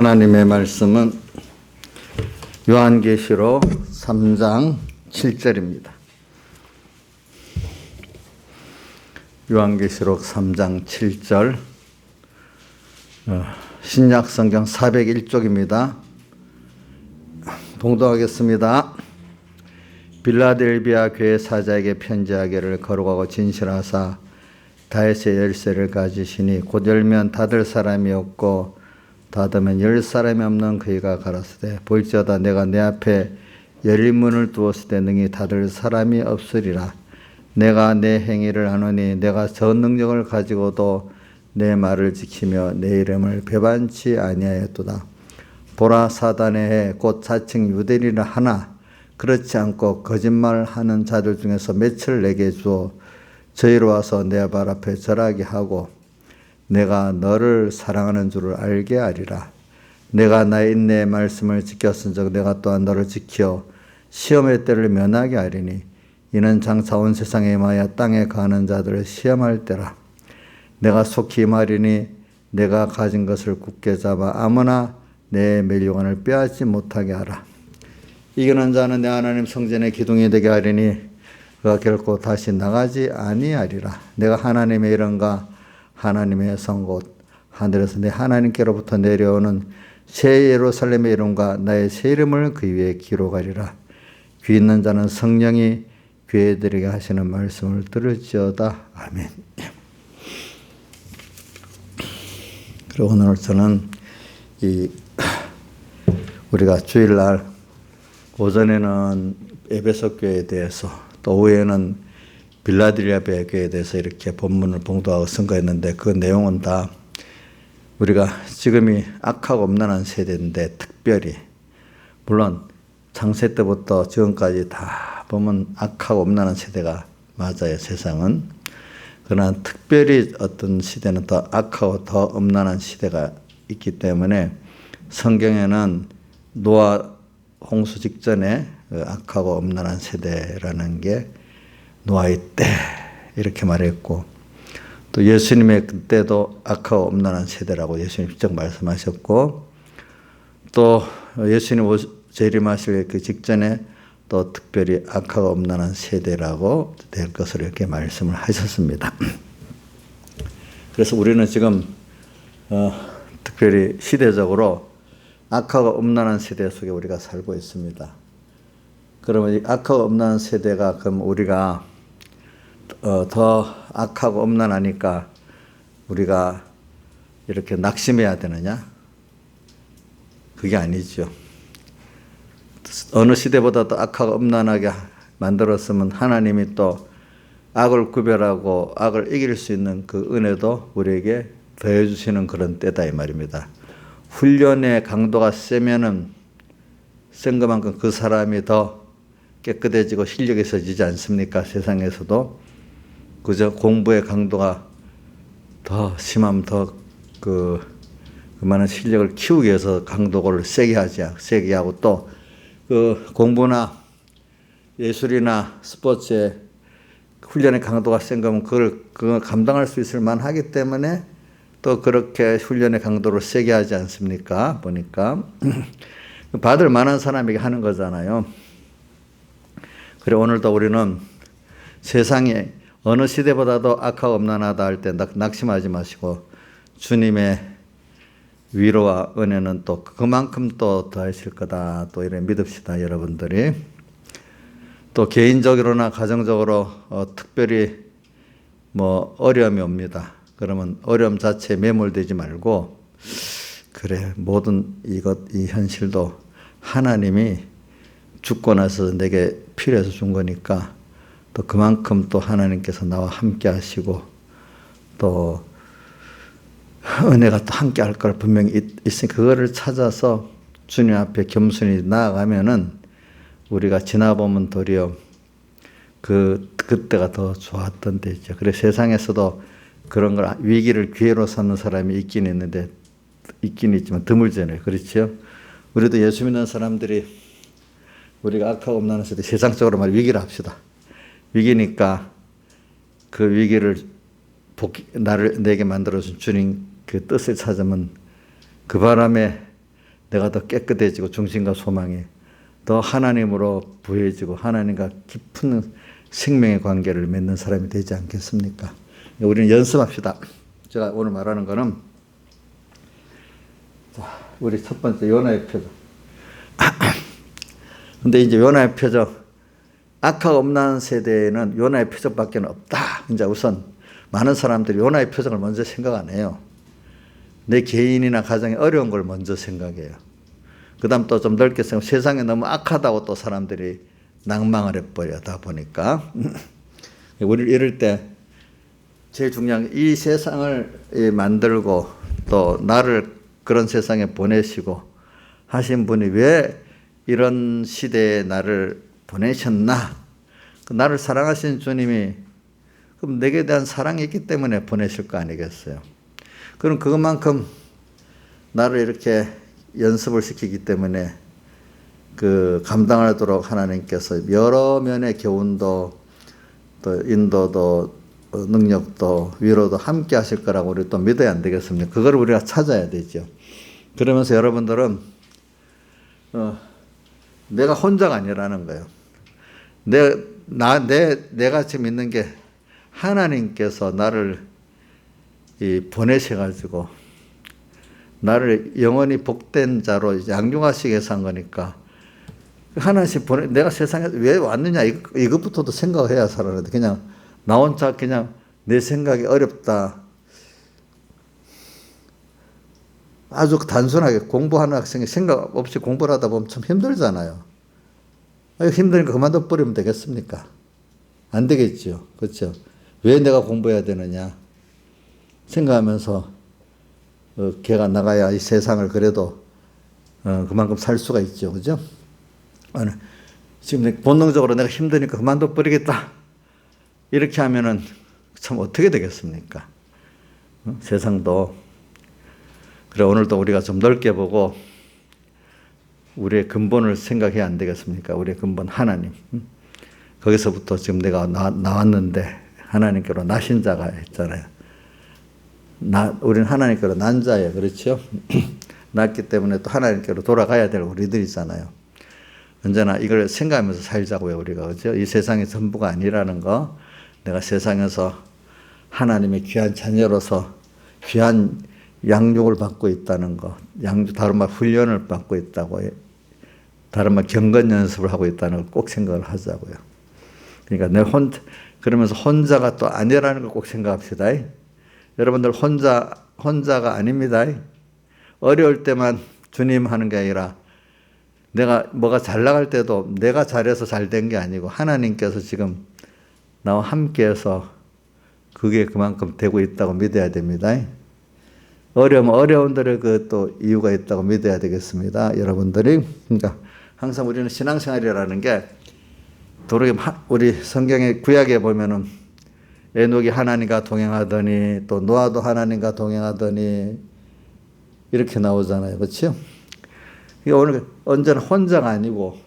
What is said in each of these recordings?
하나님의 말씀은 요한계시록 3장 7절입니다. 요한계시록 3장 7절 신약성경 401쪽입니다. 봉독하겠습니다. 빌라델비아 교회 사자에게 편지하기를 거룩하고 진실하사 다윗의 열쇠를 가지시니 곧 열면 닫을 사람이 없고 닫으면 열 사람이 없는 그이가 가라사대 볼지어다 내가 내 앞에 열린 문을 두었을 때 능히 닫을 사람이 없으리라. 내가 내 행위를 아노니 내가 저 능력을 가지고도 내 말을 지키며 내 이름을 배반치 아니하였도다. 보라 사단의 해 곧 자칭 유대인이라 하나 그렇지 않고 거짓말하는 자들 중에서 몇을 내게 주어 저희로 와서 내 발 앞에 절하게 하고 내가 너를 사랑하는 줄을 알게 하리라. 내가 나의 인내의 말씀을 지켰은즉 내가 또한 너를 지켜 시험의 때를 면하게 하리니 이는 장차 온 세상에 임하여 땅에 가는 자들을 시험할 때라. 내가 속히 말이니 내가 가진 것을 굳게 잡아 아무나 내 멸류관을 빼앗지 못하게 하라. 이기는 자는 내 하나님 성전의 기둥이 되게 하리니 그가 결코 다시 나가지 아니하리라. 내가 하나님의 이름과 하나님의 성 곧 하늘에서 내 하나님께로부터 내려오는 새 예루살렘의 이름과 나의 새 이름을 그 위에 기록하리라. 귀 있는 자는 성령이 교회들에게 하시는 말씀을 들을지어다. 아멘. 그리고 오늘 저는 우리가 주일날 오전에는 에베소 교회에 대해서 또 오후에는 빌라델비아 교회에 대해서 이렇게 본문을 봉독하고 선거했는데 그 내용은 다 우리가 지금이 악하고 음란한 세대인데 특별히 물론 창세 때부터 지금까지 다 보면 악하고 음란한 세대가 맞아요. 세상은. 그러나 특별히 어떤 시대는 더 악하고 더 음란한 시대가 있기 때문에 성경에는 노아 홍수 직전에 악하고 음란한 세대라는 게 노아의 때 이렇게 말했고 또 예수님의 그때도 악하고 음란한 세대라고 예수님 직접 말씀하셨고 또 예수님 재림하실 그 직전에 또 특별히 악하고 음란한 세대라고 될 것으로 이렇게 말씀을 하셨습니다. 그래서 우리는 지금 특별히 시대적으로 악하고 음란한 세대 속에 우리가 살고 있습니다. 그러면 이 악하고 음란한 세대가 그럼 우리가 더 악하고 음란하니까 우리가 이렇게 낙심해야 되느냐? 그게 아니죠. 어느 시대보다 더 악하고 음란하게 만들었으면 하나님이 또 악을 구별하고 악을 이길 수 있는 그 은혜도 우리에게 더해 주시는 그런 때다 이 말입니다. 훈련의 강도가 세면은 센 것만큼 그 사람이 더 깨끗해지고 실력이 있어지지 않습니까? 세상에서도 그저 공부의 강도가 더 심하면 더 그만한 실력을 키우기 위해서 강도를 세게 하고 또 그 공부나 예술이나 스포츠에 훈련의 강도가 센 거면 그걸 감당할 수 있을 만하기 때문에 또 그렇게 훈련의 강도를 세게 하지 않습니까? 보니까 받을 만한 사람에게 하는 거잖아요. 그래 오늘도 우리는 세상에 어느 시대보다도 악하고 음란하다 할 때 낙심하지 마시고 주님의 위로와 은혜는 또 그만큼 또 더하실 거다. 또 이래 믿읍시다, 여러분들이. 또 개인적으로나 가정적으로 특별히 뭐 어려움이 옵니다. 그러면 어려움 자체에 매몰되지 말고 그래 모든 이 현실도 하나님이 죽고 나서 내게 필요해서 준 거니까 또 그만큼 또 하나님께서 나와 함께 하시고 또 은혜가 또 함께 할 걸 분명히 있으니 그거를 찾아서 주님 앞에 겸손히 나아가면은 우리가 지나보면 도리어 그때가 더 좋았던 때죠. 그래서 세상에서도 그런 걸 위기를 기회로 삼는 사람이 있긴 있지만 드물잖아요. 그렇죠? 우리도 예수 믿는 사람들이 우리가 악하고 음란한 세대 세상적으로 말 위기를 합시다. 위기니까 그 위기를 내게 만들어준 주님 그 뜻을 찾으면 그 바람에 내가 더 깨끗해지고 중심과 소망이 더 하나님으로 부해지고 하나님과 깊은 생명의 관계를 맺는 사람이 되지 않겠습니까? 우리는 연습합시다. 제가 오늘 말하는 거는 우리 첫 번째 요나의 표적. 근데 이제 요나의 표적, 악하가 없는 세대에는 요나의 표적밖에 없다. 이제 우선 많은 사람들이 요나의 표적을 먼저 생각 안 해요. 내 개인이나 가정에 어려운 걸 먼저 생각해요. 그 다음 또 좀 넓게 생각, 세상이 너무 악하다고 또 사람들이 낭망을 해버려다 보니까 우리 이럴 때 제일 중요한 게 이 세상을 만들고 또 나를 그런 세상에 보내시고 하신 분이 왜 이런 시대에 나를 보내셨나? 나를 사랑하신 주님이 그럼 내게 대한 사랑이 있기 때문에 보내실 거 아니겠어요? 그럼 그것만큼 나를 이렇게 연습을 시키기 때문에 그 감당하도록 하나님께서 여러 면의 교훈도 또 인도도 능력도 위로도 함께 하실 거라고 우리 또 믿어야 안 되겠습니까? 그걸 우리가 찾아야 되죠. 그러면서 여러분들은 내가 혼자가 아니라는 거예요. 내가 지금 있는 게 하나님께서 나를 보내셔가지고 나를 영원히 복된 자로 양육하시기 위해서 한 거니까 하나씩 내가 세상에 왜 왔느냐 이것부터도 생각해야 살아는데 그냥 나 혼자 그냥 내 생각이 어렵다. 아주 단순하게 공부하는 학생이 생각 없이 공부를 하다 보면 참 힘들잖아요. 힘드니까 그만둬 버리면 되겠습니까? 안 되겠죠. 그렇죠? 왜 내가 공부해야 되느냐 생각하면서 걔가 나가야 이 세상을 그래도 그만큼 살 수가 있죠. 그죠? 지금 본능적으로 내가 힘드니까 그만둬 버리겠다. 이렇게 하면은 참 어떻게 되겠습니까? 세상도. 그래, 오늘도 우리가 좀 넓게 보고 우리의 근본을 생각해야 안 되겠습니까? 우리의 근본 하나님. 거기서부터 지금 내가 나왔는데 하나님께로 나신 자가 있잖아요. 우리는 하나님께로 난 자예요. 그렇죠? 났기 때문에 또 하나님께로 돌아가야 될 우리들이잖아요. 언제나 이걸 생각하면서 살자고요, 우리가. 그렇죠? 이 세상의 전부가 아니라는 거. 내가 세상에서 하나님의 귀한 자녀로서 귀한 양육을 받고 있다는 거. 다른 말 훈련을 받고 있다고. 다른 말 경건 연습을 하고 있다는 걸 꼭 생각을 하자고요. 그러니까 그러면서 혼자가 또 아니라는 걸 꼭 생각합시다. 여러분들 혼자가 아닙니다. 어려울 때만 주님 하는 게 아니라 내가 뭐가 잘 나갈 때도 내가 잘해서 잘 된 게 아니고 하나님께서 지금 나와 함께해서 그게 그만큼 되고 있다고 믿어야 됩니다. 어려우면 어려운들의 그 또 이유가 있다고 믿어야 되겠습니다. 여러분들이. 그러니까 항상 우리는 신앙생활이라는 게 우리 성경의 구약에 보면은 에녹이 하나님과 동행하더니 또 노아도 하나님과 동행하더니 이렇게 나오잖아요. 그렇죠? 오늘 언제나 혼자가 아니고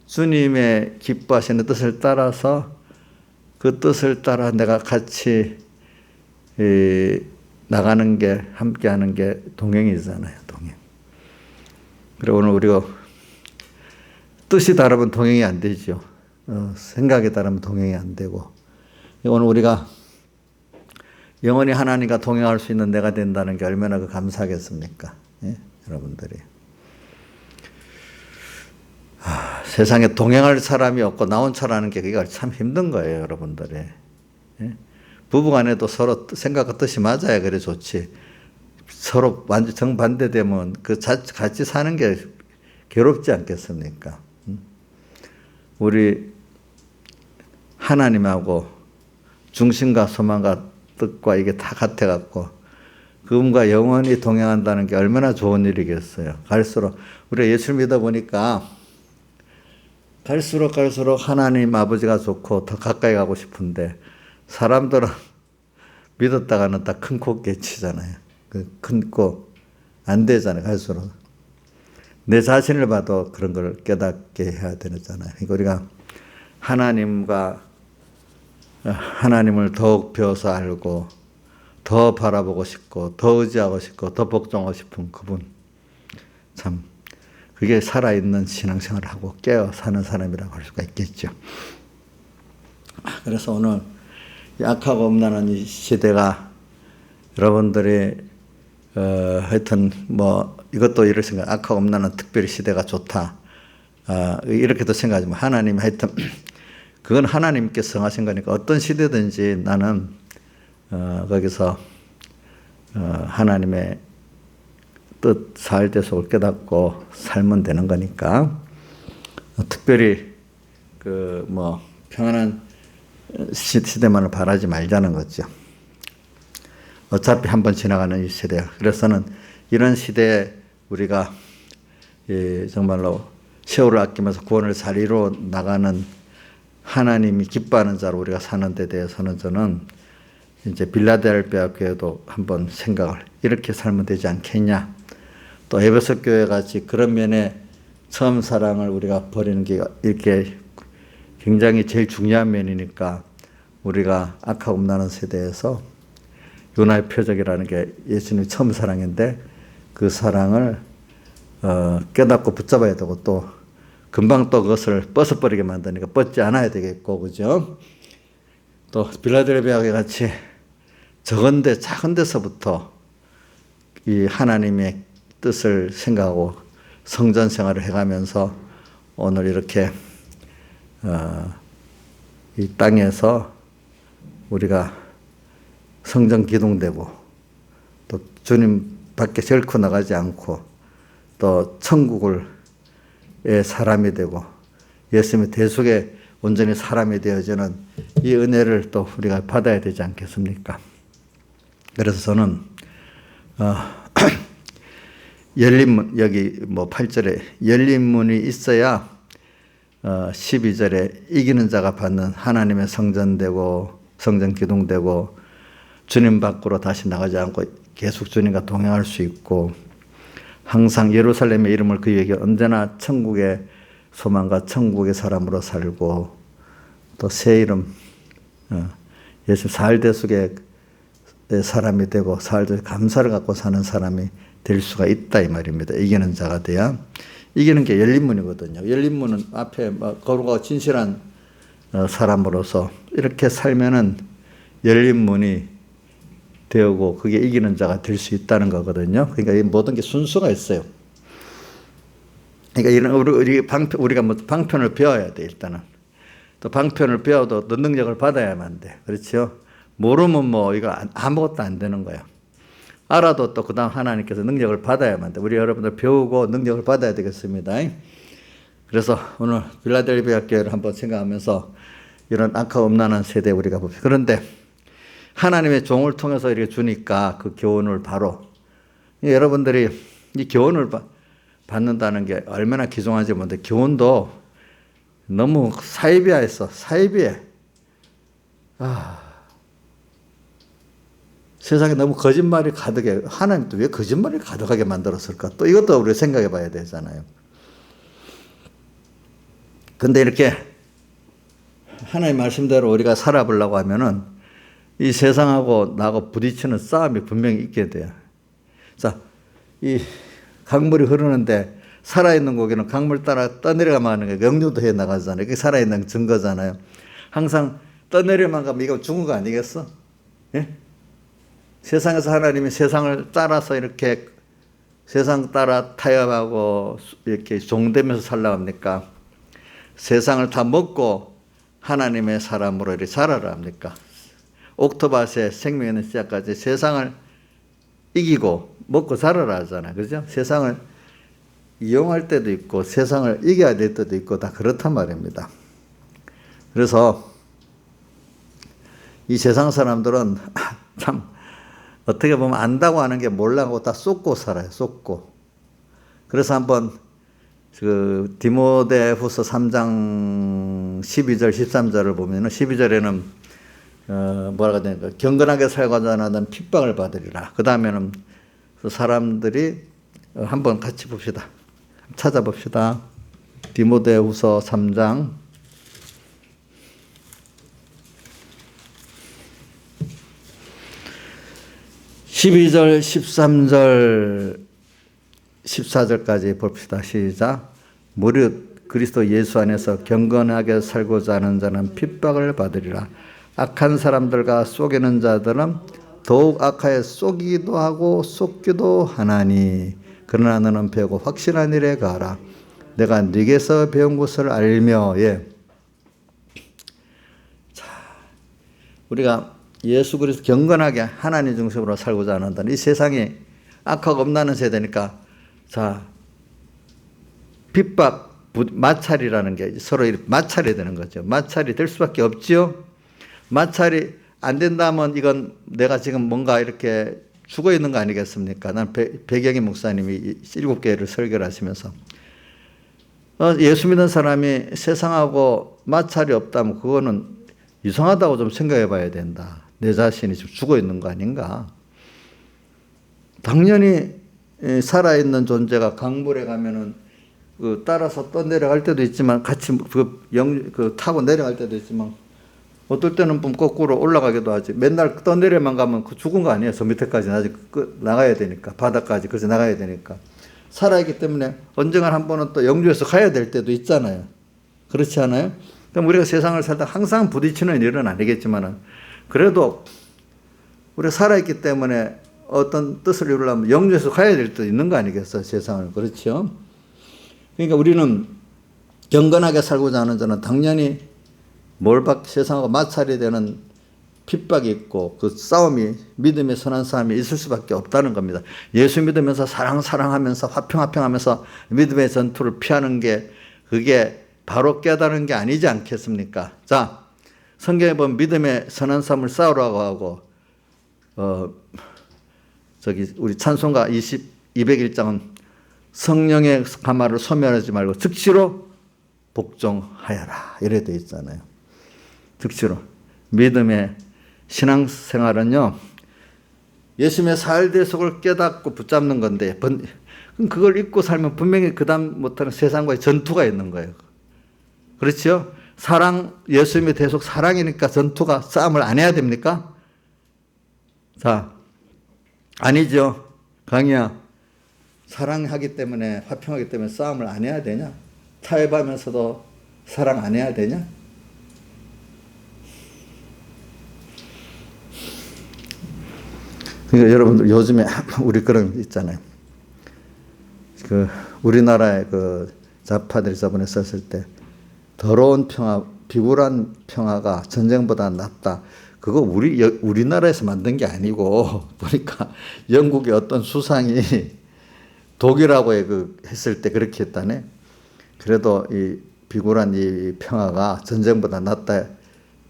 주님의 기뻐하시는 뜻을 따라서 그 뜻을 따라 내가 같이 나가는 게 함께 하는 게 동행이잖아요. 동행. 그리고 오늘 우리가 뜻이 다르면 동행이 안 되죠. 생각에 따르면 동행이 안 되고 오늘 우리가 영원히 하나님과 동행할 수 있는 내가 된다는 게 얼마나 감사하겠습니까? 예? 여러분들이. 세상에 동행할 사람이 없고 나 혼자라는 게 그게 참 힘든 거예요, 여러분들이. 예? 부부간에도 서로 생각과 뜻이 맞아야 그래 좋지. 서로 완전 정반대되면 같이 사는 게 괴롭지 않겠습니까? 우리 하나님하고 중심과 소망과 뜻과 이게 다 같아갖고 그분과 영원히 동행한다는 게 얼마나 좋은 일이겠어요. 갈수록 우리가 예수를 믿어보니까 갈수록 하나님 아버지가 좋고 더 가까이 가고 싶은데 사람들은 믿었다가는 다 큰 코 깨치잖아요. 큰 코 안 되잖아요. 갈수록. 내 자신을 봐도 그런 걸 깨닫게 해야 되잖아요. 그러니까 우리가 하나님을 더욱 배워서 알고 더 바라보고 싶고 더 의지하고 싶고 더 복종하고 싶은 그분 참 그게 살아있는 신앙생활을 하고 깨어 사는 사람이라고 할 수가 있겠죠. 그래서 오늘 이 악하고 음란한 이 시대가 여러분들이 하여튼 뭐 이것도 이렇게 생각, 악하고 음란한 특별히 시대가 좋다. 이렇게도 생각하지 마. 하나님 하여튼 그건 하나님께서 정하신 거니까 어떤 시대든지 나는 거기서 하나님의 뜻 사할대속을 깨닫고 살면 되는 거니까 특별히 그 뭐 평안한 시대만을 바라지 말자는 거죠. 어차피 한번 지나가는 이 시대야. 그래서는 이런 시대에 우리가 정말로 세월을 아끼면서 구원을 잘 이루어 나가는 하나님이 기뻐하는 자로 우리가 사는 데 대해서는 저는 이제 빌라델비아 교회도 한번 생각을 이렇게 살면 되지 않겠냐. 또 에베소 교회 같이 그런 면에 처음 사랑을 우리가 버리는 게 이렇게 굉장히 제일 중요한 면이니까 우리가 악하고 음란한 세대에서 요나의 표적이라는 게 예수님이 처음 사랑인데 그 사랑을 깨닫고 붙잡아야 되고 또 금방 또 그것을 벗어버리게 만드니까 뻗지 않아야 되겠고, 그죠? 또 빌라델비아 같이 적은데 작은 데서부터 이 하나님의 뜻을 생각하고 성전 생활을 해가면서 오늘 이렇게 이 땅에서 우리가 성전 기둥되고 또 주님 밖에 결코 나가지 않고 또 천국의 사람이 되고 예수님의 대속에 온전히 사람이 되어지는 이 은혜를 또 우리가 받아야 되지 않겠습니까? 그래서 저는 열린 문, 여기 뭐 8절에 열린 문이 있어야 12절에 이기는 자가 받는 하나님의 성전되고 성전 기둥되고 주님 밖으로 다시 나가지 않고 계속 주님과 동행할 수 있고 항상 예루살렘의 이름을 그에게 언제나 천국의 소망과 천국의 사람으로 살고 또 새 이름 예수 사흘대속의 사람이 되고 사흘대속 감사를 갖고 사는 사람이 될 수가 있다 이 말입니다. 이기는 자가 돼야. 이기는 게 열린 문이거든요. 열린 문은 앞에 거룩하고 진실한 사람으로서 이렇게 살면은 열린 문이 되고 그게 이기는 자가 될 수 있다는 거거든요. 그러니까 이 모든 게 순서가 있어요. 그러니까 이런 우리가 뭐 방편을 배워야 돼 일단은. 또 방편을 배워도 또 능력을 받아야만 돼. 그렇죠? 모르면 뭐 이거 아무것도 안 되는 거야. 알아도 또 그다음 하나님께서 능력을 받아야만 돼. 우리 여러분들 배우고 능력을 받아야 되겠습니다. 그래서 오늘 빌라델비아 교회를 한번 생각하면서 이런 악하고 음란한 세대 우리가 봅시다. 그런데 하나님의 종을 통해서 이렇게 주니까 그 교훈을 바로 여러분들이 이 교훈을 받는다는 게 얼마나 귀중한지 모르는데 교훈도 너무 사이비화했어. 사이비해. 세상에 너무 거짓말이 가득해. 하나님도 왜 거짓말이 가득하게 만들었을까? 또 이것도 우리 생각해 봐야 되잖아요. 근데 이렇게 하나님 말씀대로 우리가 살아보려고 하면은 이 세상하고 나하고 부딪히는 싸움이 분명히 있게 돼요. 자, 이 강물이 흐르는데 살아있는 고기는 강물 따라 떠내려가만 하는 게 역류도 해 나가잖아요. 그게 살아있는 증거잖아요. 항상 떠내려만 가면 이거 죽은 거 아니겠어? 예? 세상에서 하나님이 세상을 따라서 이렇게 세상 따라 타협하고 이렇게 종되면서 살라고 합니까? 세상을 다 먹고 하나님의 사람으로 이렇게 살아라 합니까? 옥토밭의 생명 있는 씨앗까지 세상을 이기고 먹고 살아라 하잖아요. 그죠? 세상을 이용할 때도 있고 세상을 이겨야 될 때도 있고 다 그렇단 말입니다. 그래서 이 세상 사람들은 참 어떻게 보면 안다고 하는 게 몰라고 다 쏟고 살아요. 쏟고. 그래서 한번 그 디모데후서 3장 12절 13절을 보면은 12절에는 뭐라고 되니까 경건하게 살고자 하는 핍박을 받으리라. 그 다음에는 그 사람들이 한번 같이 봅시다. 찾아봅시다. 디모데후서 3장 12절 13절 14절까지 봅시다. 시작. 무릇 그리스도 예수 안에서 경건하게 살고자 하는 자는 핍박을 받으리라. 악한 사람들과 속이는 자들은 더욱 악하여 속이기도 하고 속기도 하나니 그러나 너는 배우고 확실한 일에 가라. 내가 네게서 배운 것을 알며. 자, 우리가 예수 그리스도 경건하게 하나님 중심으로 살고자 한다는 이 세상이 악하고 엄나는 세대니까 자 핍박 마찰이라는 게 서로 마찰이 되는 거죠. 마찰이 될 수밖에 없지요. 마찰이 안 된다면 이건 내가 지금 뭔가 이렇게 죽어 있는 거 아니겠습니까? 난 배경희 목사님이 7개를 설교를 하시면서 예수 믿는 사람이 세상하고 마찰이 없다면 그거는 이상하다고 좀 생각해 봐야 된다. 내 자신이 지금 죽어 있는 거 아닌가? 당연히 살아있는 존재가 강물에 가면은 따라서 떠내려갈 때도 있지만 같이 타고 내려갈 때도 있지만 어떨 때는 거꾸로 올라가기도 하지. 맨날 떠내려만 가면 죽은 거 아니에요. 저 밑에까지 아직 나가야 되니까. 바닥까지 그래서 나가야 되니까. 살아있기 때문에 언젠가 한 번은 또 영주에서 가야 될 때도 있잖아요. 그렇지 않아요? 그럼 우리가 세상을 살다 항상 부딪히는 일은 아니겠지만은 그래도 우리가 살아있기 때문에 어떤 뜻을 이루려면 영주에서 가야 될 때도 있는 거 아니겠어요? 세상을. 그렇죠? 그러니까 우리는 경건하게 살고자 하는 자는 당연히 세상하고 마찰이 되는 핍박이 있고 그 싸움이 믿음의 선한 싸움이 있을 수밖에 없다는 겁니다. 예수 믿으면서 사랑하면서 화평하면서 믿음의 전투를 피하는 게 그게 바로 깨달은 게 아니지 않겠습니까? 자, 성경에 보면 믿음의 선한 싸움을 싸우라고 하고 우리 찬송가 201장은 성령의 가마를 소멸하지 말고 즉시로 복종하여라 이래 돼 있잖아요. 즉시로. 믿음의 신앙생활은요 예수님의 살대 속을 깨닫고 붙잡는 건데 그걸 잊고 살면 분명히 그 다음부터는 세상과의 전투가 있는 거예요. 그렇죠? 예수님의 대속 사랑이니까 전투가 싸움을 안 해야 됩니까? 자, 아니죠. 강희야, 사랑하기 때문에 화평하기 때문에 싸움을 안 해야 되냐? 타협하면서도 사랑 안 해야 되냐? 그러니까 여러분들 요즘에 우리 그런 거 있잖아요. 우리나라의 좌파들이 저번에 썼을 때 더러운 평화, 비굴한 평화가 전쟁보다 낫다. 그거 우리나라에서 만든 게 아니고 보니까 영국의 어떤 수상이 독일하고 했을 때 그렇게 했다네. 그래도 이 비굴한 이 평화가 전쟁보다 낫다.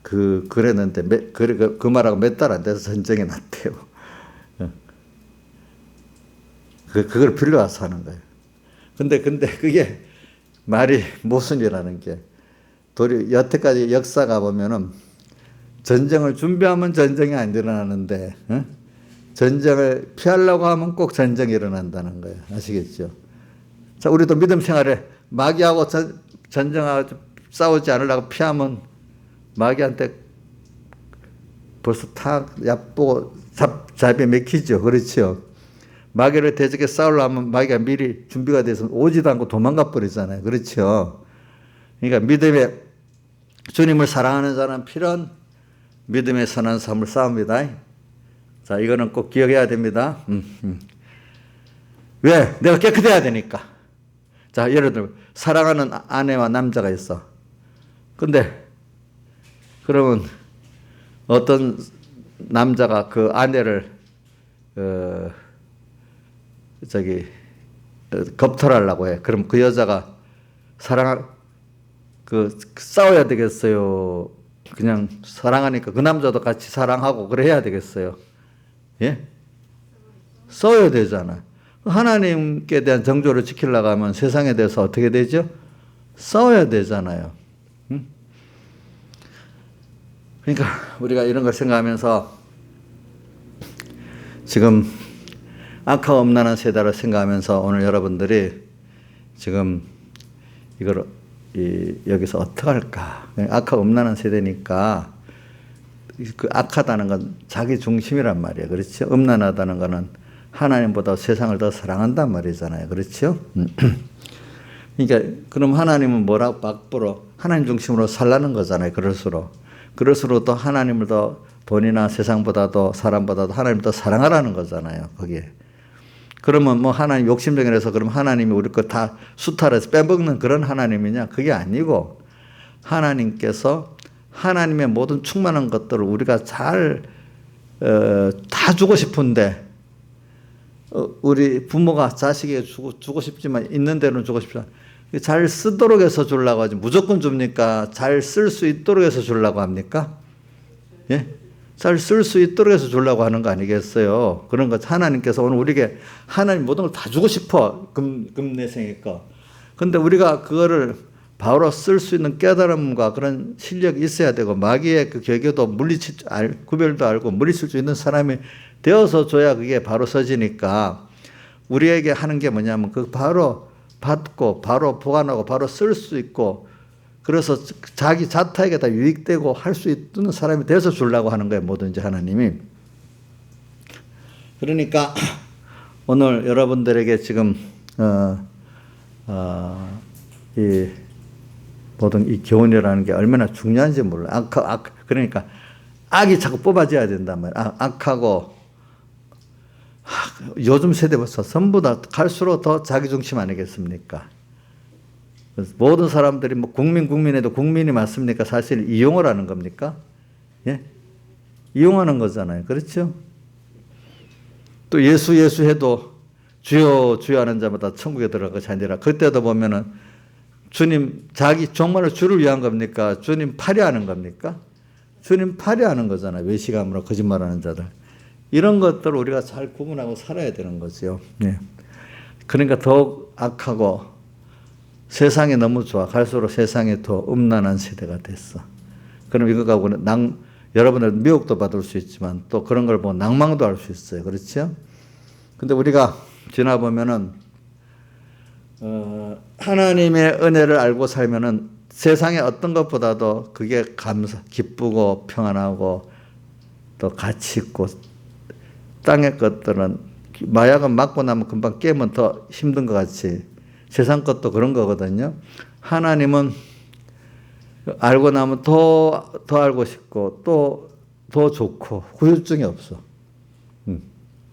그랬는데 그 말하고 몇 달 안 돼서 전쟁이 났대요. 그걸 빌려와서 하는 거예요. 근데 그게 말이 모순이라는 게 도리 여태까지 역사가 보면은 전쟁을 준비하면 전쟁이 안 일어나는데 전쟁을 피하려고 하면 꼭 전쟁이 일어난다는 거예요. 아시겠죠? 자, 우리도 믿음 생활에 마귀하고 전쟁하고 싸우지 않으려고 피하면 마귀한테 벌써 탁 얕보고 잡이 맥히죠. 그렇죠? 마귀를 대적해 싸우려면 마귀가 미리 준비가 돼서 오지도 않고 도망가 버리잖아요. 그렇죠? 그러니까 믿음의 주님을 사랑하는 자는 필연 믿음의 선한 삶을 싸웁니다. 자, 이거는 꼭 기억해야 됩니다. 왜? 내가 깨끗해야 되니까. 자, 예를 들어 사랑하는 아내와 남자가 있어. 근데 그러면 어떤 남자가 그 아내를 겁탈하려고 해. 그럼 그 여자가 싸워야 되겠어요? 그냥 사랑하니까 그 남자도 같이 사랑하고 그래야 되겠어요? 예? 싸워야 되잖아. 하나님께 대한 정조를 지키려고 하면 세상에 대해서 어떻게 되죠? 싸워야 되잖아요. 응? 그러니까 우리가 이런 걸 생각하면서 지금 악화가 엄난한 세대를 생각하면서 오늘 여러분들이 지금 이걸 여기서 어떻게 할까? 악화가 엄난한 세대니까 그 악하다는 건 자기 중심이란 말이에요. 그렇죠? 음란하다는 거는 하나님보다 세상을 더 사랑한단 말이잖아요. 그렇죠? 그러니까 그럼 하나님은 뭐라고 밖으로 하나님 중심으로 살라는 거잖아요. 그럴수록 또 하나님을 더 돈이나 세상보다도 사람보다도 하나님을 더 사랑하라는 거잖아요. 거기에. 그러면 뭐 하나님 욕심쟁이라서 그럼 하나님이 우리 거 다 수탈해서 빼먹는 그런 하나님이냐? 그게 아니고 하나님께서 하나님의 모든 충만한 것들을 우리가 다 주고 싶은데 우리 부모가 자식에게 주고 싶지만 있는 대로는 주고 싶지만 잘 쓰도록 해서 주려고 하지 무조건 줍니까? 잘 쓸 수 있도록 해서 주려고 합니까? 예? 잘 쓸 수 있도록 해서 주려고 하는 거 아니겠어요? 그런 것 하나님께서 오늘 우리에게 하나님 모든 걸 다 주고 싶어. 금내생의 거. 근데 우리가 그거를 바로 쓸 수 있는 깨달음과 그런 실력이 있어야 되고 마귀의 그 계교도 구별도 알고 물리칠 수 있는 사람이 되어서 줘야 그게 바로 서지니까 우리에게 하는 게 뭐냐면 그 바로 받고 바로 보관하고 바로 쓸 수 있고 그래서 자기 자타에게 다 유익되고 할 수 있는 사람이 돼서 주려고 하는 거예요. 뭐든지 하나님이. 그러니까 오늘 여러분들에게 지금 이 모든 이 교훈이라는 게 얼마나 중요한지 몰라요. 그러니까 악이 자꾸 뽑아져야 된단 말이에요. 악하고 요즘 세대 벌써 전부 다 갈수록 더 자기중심 아니겠습니까? 모든 사람들이 뭐 국민에도 국민이 맞습니까? 사실 이용을 하는 겁니까? 예? 이용하는 거잖아요. 그렇죠? 또 예수 해도 주여 하는 자마다 천국에 들어가지 아니라 그때도 보면은 주님 정말로 주를 위한 겁니까? 주님 파리하는 겁니까? 주님 파리하는 거잖아요. 외식함으로 거짓말하는 자들. 이런 것들을 우리가 잘 구분하고 살아야 되는 거죠. 네. 그러니까 더욱 악하고 세상이 너무 좋아. 갈수록 세상이 더 음란한 세대가 됐어. 그럼 이거 가고는 여러분들 미혹도 받을 수 있지만 또 그런 걸 보고 낭망도 할 수 있어요. 그렇죠? 근데 우리가 지나보면은 하나님의 은혜를 알고 살면은 세상의 어떤 것보다도 그게 기쁘고 평안하고 또 가치 있고 땅의 것들은 마약은 맞고 나면 금방 깨면 더 힘든 것 같이 세상 것도 그런 거거든요. 하나님은 알고 나면 더 알고 싶고 또 더 좋고 후유증이 없어.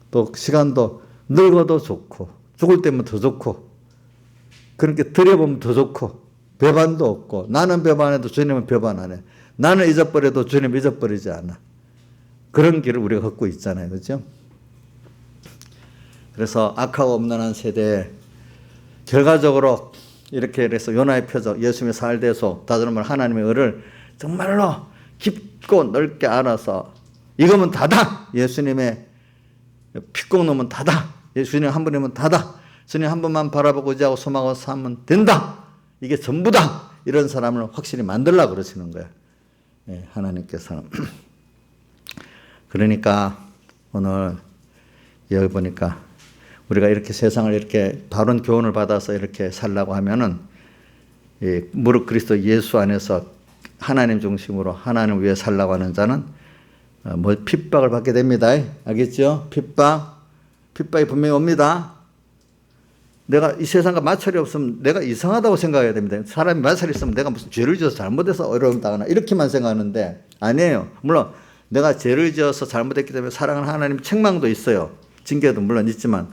또 시간도 늙어도 좋고 죽을 때면 더 좋고 그렇게 들여보면 더 좋고 배반도 없고 나는 배반해도 주님은 배반 안 해. 나는 잊어버려도 주님 잊어버리지 않아. 그런 길을 우리가 걷고 있잖아요. 그렇죠? 그래서 악하고 음란한 세대에 결과적으로 이렇게 해서 요나의 표적 예수님의 살대소 다른 말 하나님의 의를 정말로 깊고 넓게 알아서 이거면 다다. 예수님의 핏공 놈은 다다. 예수님 한 분이면 다다. 주님 한 분만 바라보고 의지하고 소망하고 살면 된다. 이게 전부다. 이런 사람을 확실히 만들려고 그러시는 거예요. 네, 하나님께서는. 그러니까 오늘 여기 보니까 우리가 이렇게 세상을 이렇게 바른 교훈을 받아서 이렇게 살라고 하면은 무릇 그리스도 예수 안에서 하나님 중심으로 하나님 위해 살라고 하는 자는 뭐 핍박을 받게 됩니다. 알겠죠? 핍박이 분명히 옵니다. 내가 이 세상과 마찰이 없으면 내가 이상하다고 생각해야 됩니다. 사람이 마찰이 있으면 내가 무슨 죄를 지어서 잘못해서 어려움 당하나 이렇게만 생각하는데 아니에요. 물론 내가 죄를 지어서 잘못했기 때문에 사랑하는 하나님 책망도 있어요. 징계도 물론 있지만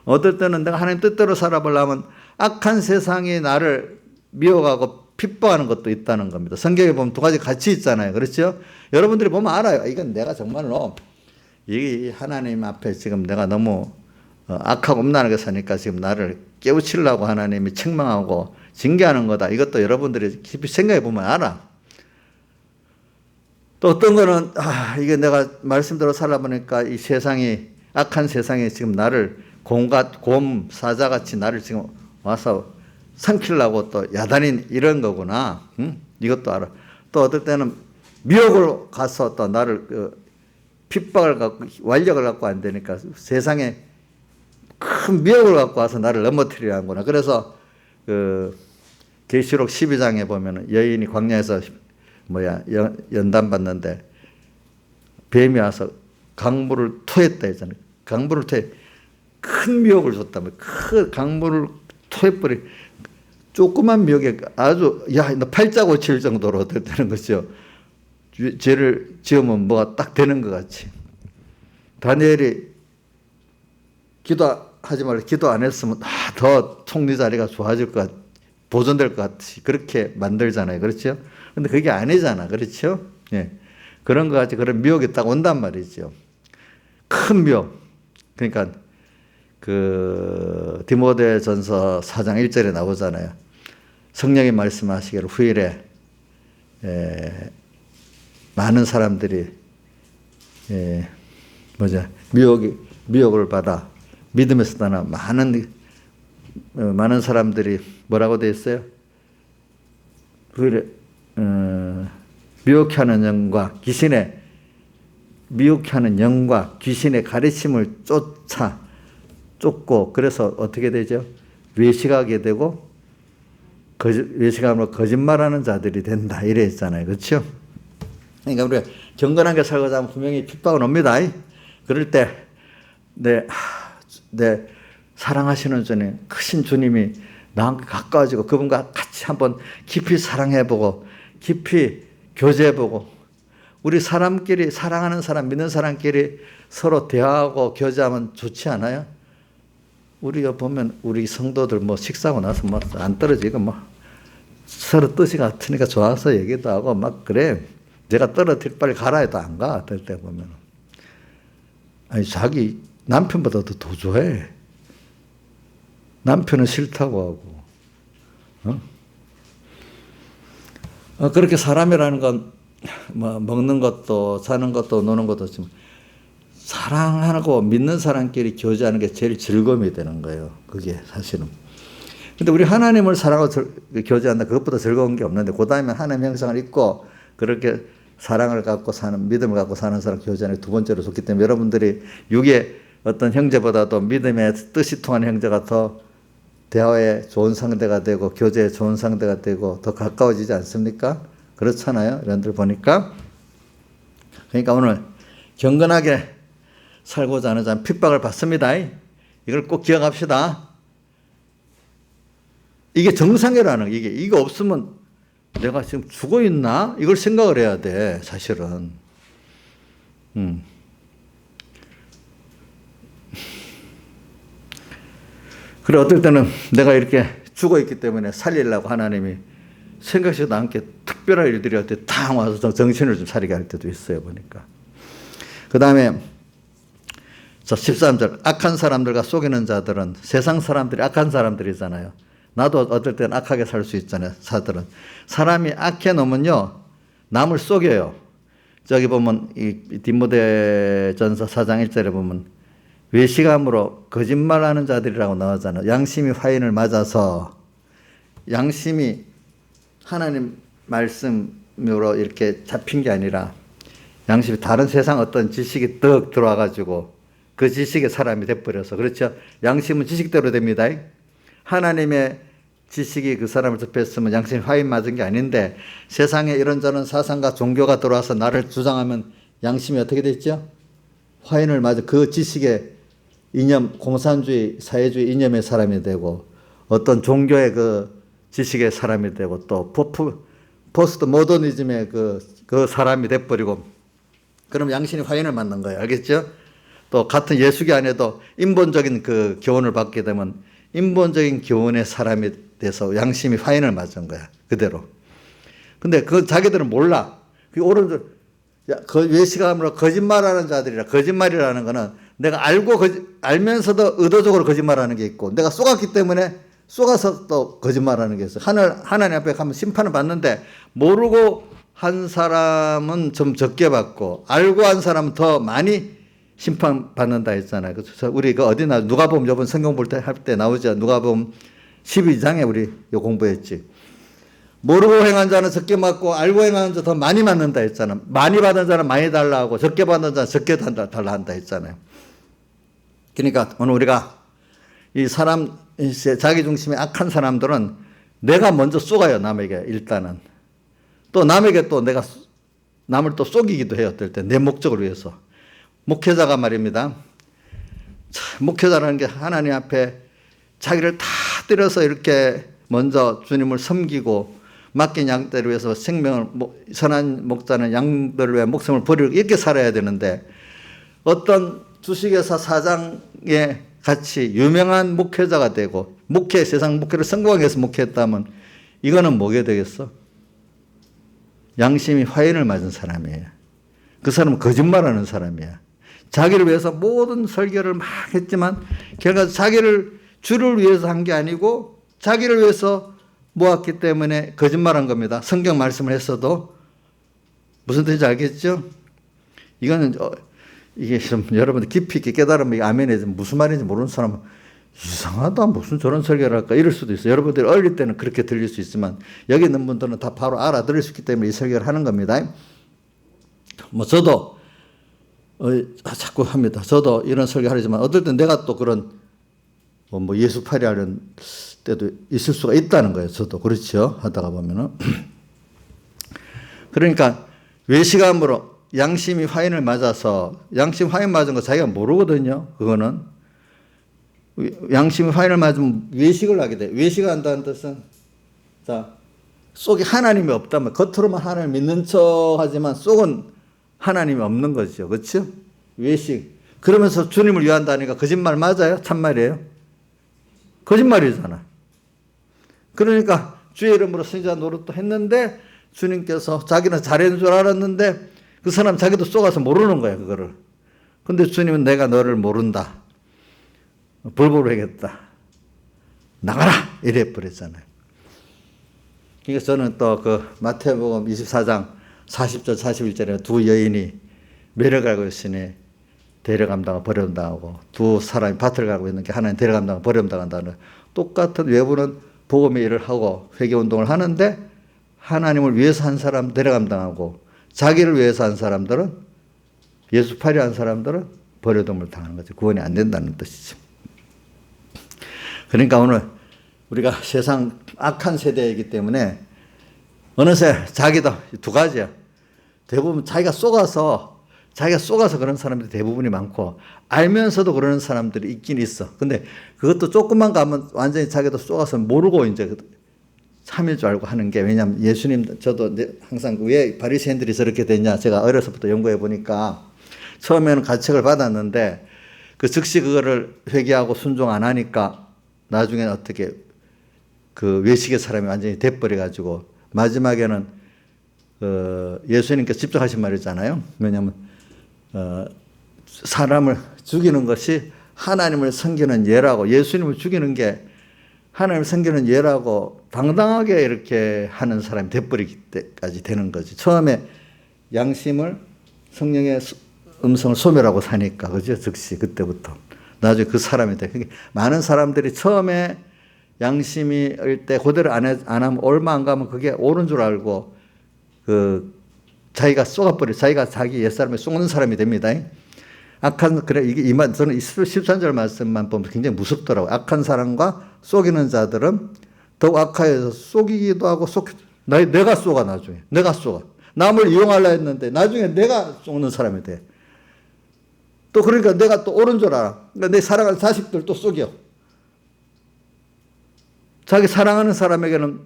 어떨 때는 내가 하나님 뜻대로 살아보려면 악한 세상이 나를 미워가고 핍박하는 것도 있다는 겁니다. 성경에 보면 두 가지 같이 있잖아요. 그렇죠? 여러분들이 보면 알아요. 이건 내가 정말로 이 하나님 앞에 지금 내가 너무 악하고 음란하게 사니까 지금 나를 깨우치려고 하나님이 책망하고 징계하는 거다. 이것도 여러분들이 깊이 생각해 보면 알아. 또 어떤 거는 이게 내가 말씀대로 살아보니까 이 세상이 악한 세상이 지금 나를 곰 사자같이 나를 지금 와서 삼키려고 또 야단인 이런 거구나. 이것도 알아. 또 어떨 때는 미혹을 가서 또 나를 핍박을 갖고 완력을 갖고 안 되니까 세상에 큰 미혹을 갖고 와서 나를 넘어뜨리려 하는구나. 그래서 계시록 12장에 보면 여인이 광야에서 연단 받는데 뱀이 와서 강물을 토했다 했잖아요. 강물을 토해. 큰 미역을 줬다면 큰 강물을 토해버리 조그만 미역에 아주 너 팔자 고칠 정도로 되는 거죠. 죄를 지으면 뭐가 딱 되는 것 같이. 다니엘이 기도하지 말고 기도 안 했으면 더 총리 자리가 좋아질 것 같, 보존될 것 같이 그렇게 만들잖아요. 그렇죠? 근데 그게 아니잖아. 그렇죠? 예. 그런 것 같이 그런 미혹이 딱 온단 말이죠. 큰 미혹. 그러니까 그 디모데전서 4장 1절에 나오잖아요. 성령이 말씀하시기를 후일에 많은 사람들이 미혹을 받아 믿음에서 떠나 많은 사람들이 뭐라고 되어 있어요? 후일에 미혹해 하는 영과 귀신의 가르침을 쫓고 그래서 어떻게 되죠? 외식하게 되고 외식함으로 거짓말하는 자들이 된다 이래 있잖아요. 그렇죠? 그러니까 우리가 경건하게 살고자 하면 분명히 핍박은 옵니다. 그럴 때 내 사랑하시는 주님, 크신 주님이 나와 가까워지고 그분과 같이 한번 깊이 사랑해보고 깊이 교제해보고 우리 사람끼리 사랑하는 사람, 믿는 사람끼리 서로 대화하고 교제하면 좋지 않아요? 우리가 보면 우리 성도들 뭐 식사하고 나서 뭐 안 떨어지고 뭐 서로 뜻이 같으니까 좋아서 얘기도 하고 막 그래. 내가 떨어질 빨리 가라 해도 안 가. 어떨 때 보면. 아니 자기 남편보다도 더 좋아해. 남편은 싫다고 하고. 그렇게 사람이라는 건 뭐 먹는 것도 사는 것도 노는 것도 지금 사랑하고 믿는 사람끼리 교제하는 게 제일 즐거움이 되는 거예요. 그게 사실은. 근데 우리 하나님을 사랑하고 교제한다. 그것보다 즐거운 게 없는데 그 다음에 하나님 형상을 입고 그렇게 사랑을 갖고 사는 믿음을 갖고 사는 사람 교제하는 게 두 번째로 좋기 때문에 여러분들이 육의 어떤 형제보다도 믿음의 뜻이 통하는 형제가 더 대화에 좋은 상대가 되고 교제에 좋은 상대가 되고 더 가까워지지 않습니까? 그렇잖아요. 여러분들 보니까. 그러니까 오늘 경건하게 살고자 하는 자는 핍박을 받습니다. 이걸 꼭 기억합시다. 이게 정상이라는 이게 이거 없으면 내가 지금 죽어 있나? 이걸 생각을 해야 돼. 사실은. 그래 어떨 때는 내가 이렇게 죽어 있기 때문에 살리려고 하나님이 생각지도 않게 특별한 일들이 할 때 탕 와서 정신을 좀 차리게 할 때도 있어요. 보니까. 그 다음에 13절 악한 사람들과 속이는 자들은 세상 사람들이 악한 사람들이잖아요. 나도 어떨 때는 악하게 살 수 있잖아요. 사람이 악해 놓으면요 남을 속여요. 저기 보면 이 디모데전서 4장 1절에 보면 외식함으로 거짓말하는 자들이라고 나오잖아요. 양심이 화인을 맞아서 양심이 하나님 말씀으로 이렇게 잡힌 게 아니라 양심이 다른 세상 어떤 지식이 떡 들어와가지고 그 지식의 사람이 돼버려서 그렇죠. 양심은 지식대로 됩니다. 하나님의 지식이 그 사람을 접했으면 양심이 화인 맞은 게 아닌데 세상에 이런저런 사상과 종교가 들어와서 나를 주장하면 양심이 어떻게 됐죠? 화인을 맞아 그 지식의 이념, 공산주의, 사회주의 이념의 사람이 되고 어떤 종교의 그 지식의 사람이 되고 또 포스트 모더니즘의 그 사람이 돼버리고 그럼 양심이 화인을 맞는 거예요. 알겠죠? 또 같은 예수교 안에도 인본적인 그 교훈을 받게 되면 인본적인 교훈의 사람이 돼서 양심이 화인을 맞은 거야. 그대로. 근데 그 자기들은 몰라. 그 오른쪽, 외식함으로 거짓말하는 자들이라. 거짓말이라는 거는 내가 알면서도 의도적으로 거짓말하는 게 있고 내가 속았기 때문에 속아서 또 거짓말하는 게 있어요. 하나님 앞에 가면 심판을 받는데 모르고 한 사람은 좀 적게 받고 알고 한 사람은 더 많이 심판받는다 했잖아요. 그래서 우리 그 어디나 누가복음 이번 성경 볼 때 할 때 나오죠. 누가복음 12장에 우리 요 공부했지. 모르고 행한 자는 적게 받고 알고 행하는 자 더 많이 받는다 했잖아. 많이 받은 자는 많이 달라 하고 적게 받는 자는 적게 달라 한다 했잖아요. 그러니까 오늘 우리가 이 사람 자기 중심의 악한 사람들은 내가 먼저 쏘가요. 남에게 일단은. 또 남에게 또 내가 남을 또 속이기도 해요. 어떨 때 내 목적을 위해서. 목회자가 말입니다. 목회자라는 게 하나님 앞에 자기를 다 들여서 이렇게 먼저 주님을 섬기고 맡긴 양떼를 위해서 생명을, 선한 목자는 양들을 위해 목숨을 버리고 이렇게 살아야 되는데, 어떤 주식회사 사장에 같이 유명한 목회자가 되고 세상 목회를 성공하게 해서 목회했다면 이거는 뭐게 되겠어? 양심이 화인을 맞은 사람이에요. 그 사람은 거짓말하는 사람이야. 자기를 위해서 모든 설교를 막 했지만 결과 주를 위해서 한 게 아니고 자기를 위해서 모았기 때문에 거짓말한 겁니다. 성경 말씀을 했어도. 무슨 뜻인지 알겠죠? 이거는 이게 좀 여러분들 깊이 있게 깨달으면 아멘이지 무슨 말인지 모르는 사람은 이상하다, 무슨 저런 설교를 할까 이럴 수도 있어요. 여러분들이 어릴 때는 그렇게 들릴 수 있지만 여기 있는 분들은 다 바로 알아들을 수 있기 때문에 이 설교를 하는 겁니다. 저도 자꾸 합니다. 저도 이런 설교 하지만 어떨 땐 내가 또 그런 예수팔이 하는 때도 있을 수가 있다는 거예요. 저도 그렇죠. 하다가 보면은 그러니까 외식함으로 양심이 화인을 맞아서, 양심 화인 맞은 거 자기가 모르거든요. 그거는 양심이 화인을 맞으면 외식을 하게 돼. 외식을 한다는 뜻은 속에 하나님이 없다면 겉으로만 하나님을 믿는 척 하지만 속은 하나님이 없는 거죠. 그렇죠? 외식. 그러면서 주님을 위한다니까 거짓말 맞아요? 참말이에요? 거짓말이잖아. 그러니까 주의 이름으로 선지자 노릇도 했는데 주님께서 자기는 잘했는 줄 알았는데 그 사람 자기도 속아서 모르는 거야, 그거를. 근데 주님은 내가 너를 모른다. 벌벌하겠다. 나가라! 이래 버렸잖아요. 그러니까 저는 또 마태복음 24장 40절 41절에 두 여인이 매를 갈고 있으니 데려감다가 버림당하고, 두 사람이 밭을 갈고 있는 게 하나는 데려감다가 버림당한다는 똑같은 외부는 복음의 일을 하고 회개운동을 하는데 하나님을 위해서 한 사람 데려감당하고 자기를 위해서 한 사람들은, 예수팔이 한 사람들은 버려둠을 당하는 거죠. 구원이 안 된다는 뜻이죠. 그러니까 오늘 우리가 세상 악한 세대이기 때문에 어느새 자기도 두 가지야. 대부분 자기가 속아서 그런 사람들이 대부분이 많고 알면서도 그러는 사람들이 있긴 있어. 근데 그것도 조금만 가면 완전히 자기도 속아서 모르고 이제 참일 줄 알고 하는 게, 왜냐하면 예수님, 저도 항상 왜 바리새인들이 저렇게 됐냐, 제가 어려서부터 연구해 보니까 처음에는 가책을 받았는데 즉시 그거를 회개하고 순종 안 하니까 나중에는 어떻게 외식의 사람이 완전히 돼버려 가지고 마지막에는 예수님께서 직접 하신 말이잖아요. 왜냐하면 사람을 죽이는 것이 하나님을 섬기는 예라고, 예수님을 죽이는 게 하나님을 섬기는 예라고 당당하게 이렇게 하는 사람이 돼버리기 때까지 되는 거지. 처음에 양심을, 성령의 음성을 소멸하고 사니까, 그죠? 즉시 그때부터. 나중에 그 사람이 돼. 많은 사람들이 처음에 양심이 일 때 그대로 안 하면 얼마 안 가면 그게 옳은 줄 알고 자기가 자기가 자기 옛사람에 속는 사람이 됩니다. 저는 13절 말씀만 보면 굉장히 무섭더라고요. 악한 사람과 속이는 자들은 더욱 악하여서 속이기도 하고 내가 속아, 나중에. 내가 속아. 남을 이용하려 했는데 나중에 내가 속는 사람이 돼. 또 그러니까 내가 또 옳은 줄 알아. 그러니까 내 사랑하는 자식들 또 속여. 자기 사랑하는 사람에게는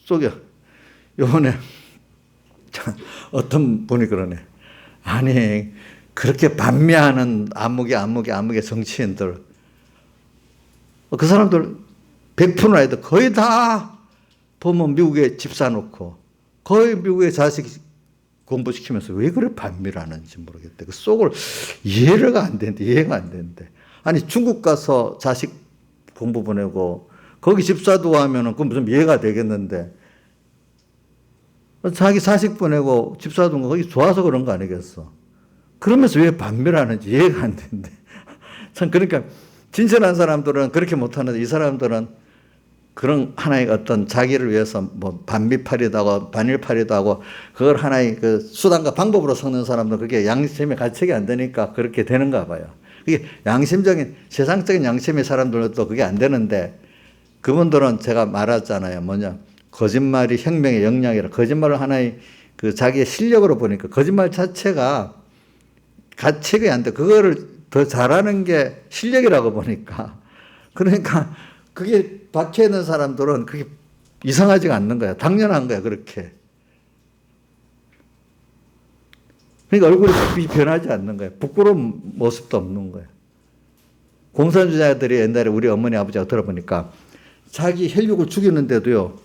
속여. 요번에 어떤 분이 그러네. 아니, 그렇게 반미하는 암묵의 정치인들, 그 사람들 100%는 아니다. 거의 다 보면 미국에 집 사놓고 거의 미국에 자식 공부시키면서 왜 그래 반미를 하는지 모르겠대. 그 속을 이해가 안 되는데. 아니, 중국 가서 자식 공부 보내고 거기 집 사두고 하면은 그건 무슨 이해가 되겠는데, 자기 자식 보내고 집 사둔 거 거기 좋아서 그런 거 아니겠어? 그러면서 왜 반미를 하는지 이해가 안 되는데. 참, 그러니까 진실한 사람들은 그렇게 못하는데 이 사람들은 그런 하나의 어떤 자기를 위해서 반미팔이도 하고 반일팔이도 하고 그걸 하나의 수단과 방법으로 섞는 사람도 그게 양심에 가책이 안 되니까 그렇게 되는가 봐요. 이게 양심적인, 세상적인 양심의 사람들도 그게 안 되는데, 그분들은 제가 말했잖아요. 거짓말이 혁명의 역량이라. 거짓말을 하나의 자기의 실력으로 보니까 거짓말 자체가 가책이 안 돼. 그거를 더 잘하는 게 실력이라고 보니까. 그러니까 그게 박혀 있는 사람들은 그게 이상하지가 않는 거야. 당연한 거야, 그렇게. 그러니까 얼굴이 변하지 않는 거야. 부끄러운 모습도 없는 거야. 공산주의자들이 옛날에 우리 어머니 아버지가 들어보니까 자기 혈육을 죽이는데도요,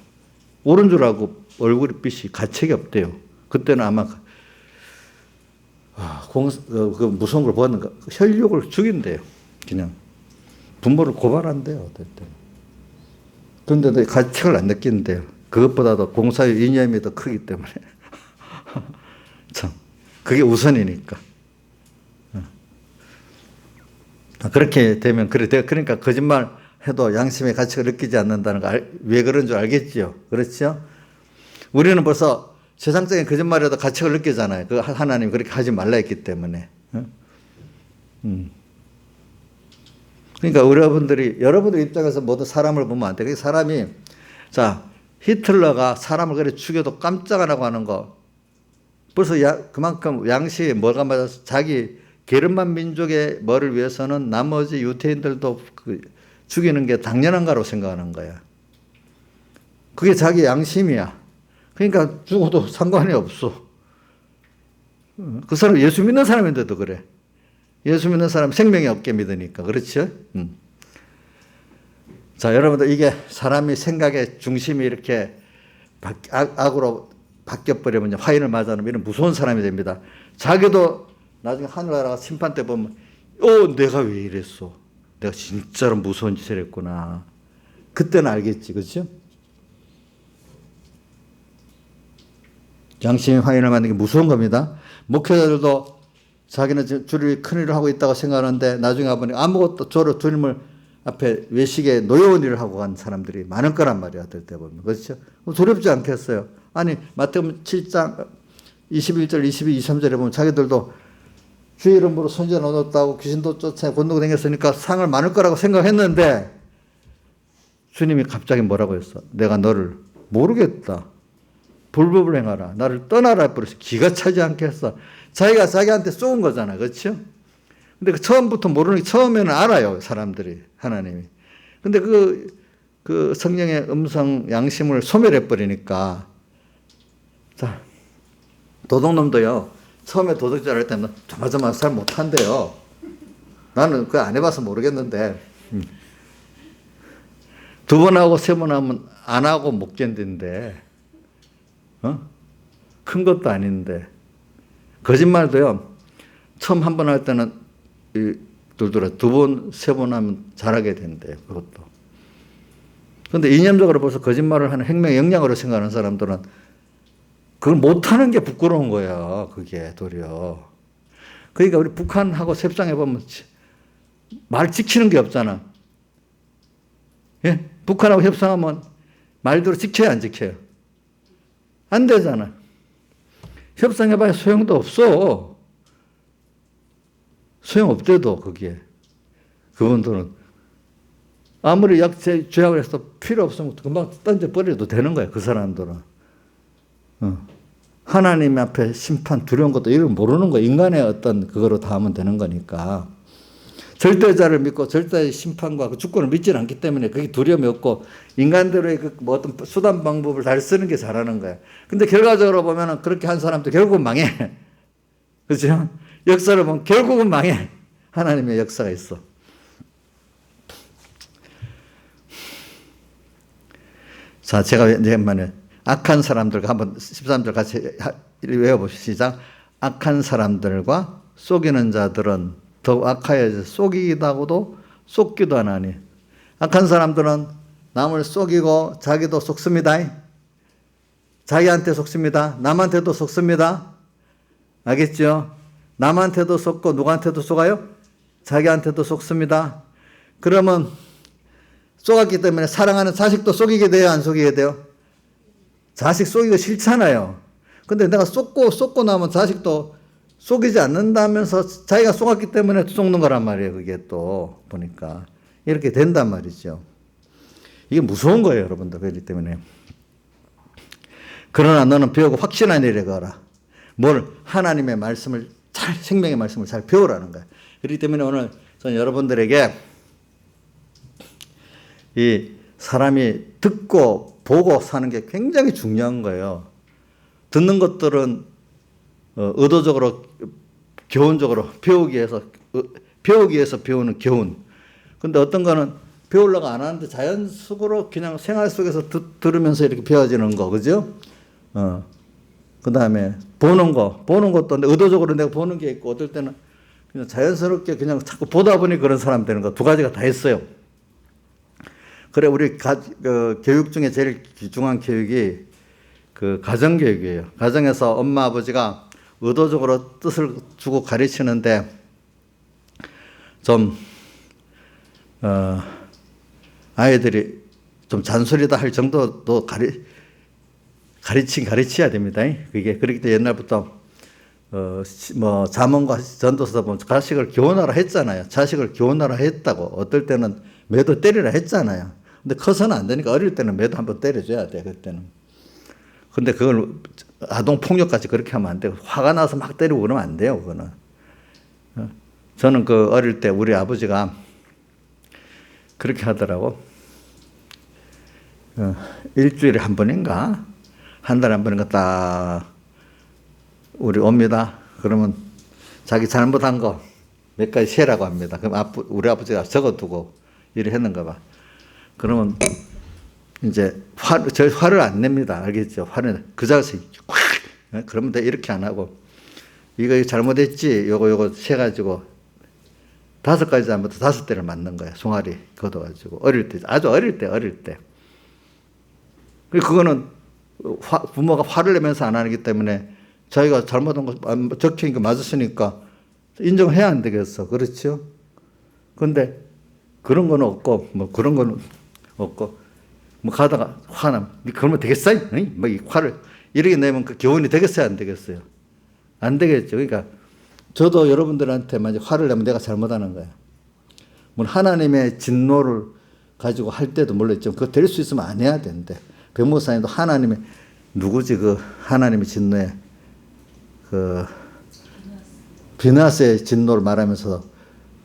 옳은 줄 알고 얼굴이 빛이 가책이 없대요. 그때는 아마 그 무서운 걸 보았는가, 혈육을 죽인대요. 그냥 부모를 고발한대요. 그런데도 가책을 안 느낀대요. 그것보다도 공사의 이념이 더 크기 때문에. 참, 그게 우선이니까. 그렇게 되면 그러니까 거짓말 해도 양심의 가치를 느끼지 않는다는 거 왜 그런 줄 알겠지요. 그렇죠? 우리는 벌써 세상적인 거짓말에도 가치를 느끼잖아요. 그 하나님 그렇게 하지 말라 했기 때문에. 그러니까 여러분들 입장에서 모든 사람을 보면 안 돼. 그 사람이, 자, 히틀러가 사람을 그래 죽여도 깜짝 안 하고 하는 거. 벌써 그만큼 양심에 뭐가 맞아서 자기 게르만 민족의 뭐를 위해서는 나머지 유태인들도 죽이는 게 당연한 거라고 생각하는 거야. 그게 자기 양심이야. 그러니까 죽어도 상관이 없어. 그 사람 예수 믿는 사람인데도 그래. 예수 믿는 사람 생명이 없게 믿으니까. 그렇죠? 자, 여러분들 이게 사람이 생각의 중심이 이렇게 악으로 바뀌어버리면 화인을 맞아놓으면 이런 무서운 사람이 됩니다. 자기도 나중에 하늘나라가 심판 때 보면 내가 왜 이랬어. 내가 진짜로 무서운 짓을 했구나. 그때는 알겠지. 그렇죠? 양심의 화인을 맞는 게 무서운 겁니다. 목회자들도 자기는 주를 큰일을 하고 있다고 생각하는데 나중에 가보니 아무것도 주님을 앞에 외식에 노여운 일을 하고 간 사람들이 많을 거란 말이야. 될 때 보면. 그렇죠? 두렵지 않겠어요? 아니 마태복음 7장 21절 22, 23절에 보면 자기들도 주의 이름으로 선지자 얻었다고 귀신도 쫓아 권능을 다녔으니까 상을 많을 거라고 생각했는데 주님이 갑자기 뭐라고 했어? 내가 너를 모르겠다. 불법을 행하라. 나를 떠나라. 그래서 기가 차지 않겠어. 자기가 자기한테 쏘은 거잖아. 그렇죠? 근데 처음부터 모르는 게 처음에는 알아요. 사람들이. 하나님이. 근데 그 성령의 음성 양심을 소멸해버리니까. 자, 도둑놈도요. 처음에 도둑질 할 때는 조마조마 잘 못한대요. 나는 그거 안 해봐서 모르겠는데. 2번 하고 3번 하면 안 하고 못 견딘데. 큰 것도 아닌데. 거짓말도요. 처음 한 번 할 때는 둘더라 2번, 3번 하면 잘하게 된대요. 그것도. 그런데 이념적으로 벌써 거짓말을 하는 행명의 역량으로 생각하는 사람들은 그걸 못하는 게 부끄러운 거야. 그게 도리어. 그러니까 우리 북한하고 협상해 보면 말 지키는 게 없잖아. 예? 북한하고 협상하면 말대로 지켜야 안 지켜요? 안 되잖아. 협상해봐야 소용도 없어. 소용없대도 그게. 그분들은 아무리 죄악을 해서 필요 없으면 금방 던져버려도 되는 거야. 그 사람들은. 하나님 앞에 심판 두려운 것도 이런 모르는 거야. 인간의 어떤 그거로 다 하면 되는 거니까. 절대자를 믿고 절대의 심판과 그 주권을 믿지는 않기 때문에 그게 두려움이 없고 인간대로의 뭐 어떤 수단 방법을 잘 쓰는 게 잘하는 거야. 근데 결과적으로 보면은 그렇게 한 사람도 결국은 망해. 그렇죠? 역사를 보면 결국은 망해. 하나님의 역사가 있어. 자, 제가 이제만에 악한 사람들과 한번 13절 같이 외워보시죠. 악한 사람들과 속이는 자들은 더욱 악하여져 속이기도 하고도 속기도 하나니. 악한 사람들은 남을 속이고 자기도 속습니다. 자기한테 속습니다. 남한테도 속습니다. 알겠죠? 남한테도 속고 누구한테도 속아요? 자기한테도 속습니다. 그러면 속았기 때문에 사랑하는 자식도 속이게 돼요? 안 속이게 돼요? 자식 속이기 싫잖아요. 근데 내가 속고 나면 자식도 속이지 않는다면서 자기가 속았기 때문에 속는 거란 말이에요. 그게 또 보니까 이렇게 된단 말이죠. 이게 무서운 거예요, 여러분들. 그렇기 때문에. 그러나 너는 배우고 확신한 일에 거라. 뭘? 하나님의 말씀을 생명의 말씀을 잘 배우라는 거야. 그렇기 때문에 오늘 저는 여러분들에게 이 사람이 듣고 보고 사는 게 굉장히 중요한 거예요. 듣는 것들은 의도적으로 교훈적으로 배우기 위해서 배우는 교훈. 근데 어떤 거는 배우려고 안 하는데 자연적으로 그냥 생활 속에서 들으면서 이렇게 배워지는 거, 그죠? 그 다음에 보는 것도 근데 의도적으로 내가 보는 게 있고 어떨 때는 그냥 자연스럽게 그냥 자꾸 보다 보니 그런 사람 되는 거 두 가지가 다 있어요. 그래, 우리 교육 중에 제일 귀중한 교육이 그 가정교육이에요. 가정에서 엄마, 아버지가 의도적으로 뜻을 주고 가르치는데 좀, 아이들이 좀 잔소리다 할 정도도 가르쳐야 됩니다. 그게, 그렇기 때문에 옛날부터, 잠언과 전도서 보면 자식을 교훈하라 했잖아요. 자식을 교훈하라 했다고. 어떨 때는 매도 때리라 했잖아요. 근데 커서는 안 되니까 어릴 때는 매도 한번 때려줘야 돼, 그때는. 근데 그걸 아동폭력까지 그렇게 하면 안 되고, 화가 나서 막 때리고 그러면 안 돼요, 그거는. 저는 그 어릴 때 우리 아버지가 그렇게 하더라고. 일주일에 한 번인가? 한 달에 한 번인가 딱 우리 옵니다. 그러면 자기 잘못한 거 몇 가지 세라고 합니다. 그럼 우리 아버지가 적어두고 일을 했는가 봐. 그러면 이제 화를 안 냅니다. 알겠죠? 화를 그 자리에서 확 그러면 돼. 이렇게 안 하고 이거 잘못했지. 요거 세가지고 5가지 잘못해 5대를 맞는 거야. 송아리 걷어가지고 어릴 때 아주 어릴 때. 그거는 부모가 화를 내면서 안 하기 때문에 자기가 잘못한 거 적힌 거 맞았으니까 인정해야 안 되겠어. 그렇죠? 근데 그런 건 없고 그런 건 없고 가다가 화나면 그러면 되겠어요? 이 화를 이렇게 내면 그 교훈이 되겠어요? 안 되겠어요? 안 되겠죠. 그러니까 저도 여러분들한테 만약 화를 내면 내가 잘못하는 거야. 하나님의 진노를 가지고 할 때도 물론 있지만 그거 될 수 있으면 안 해야 되는데 변호사님도 하나님의 누구지 그 하나님의 진노에 그 비나스의 진노를 말하면서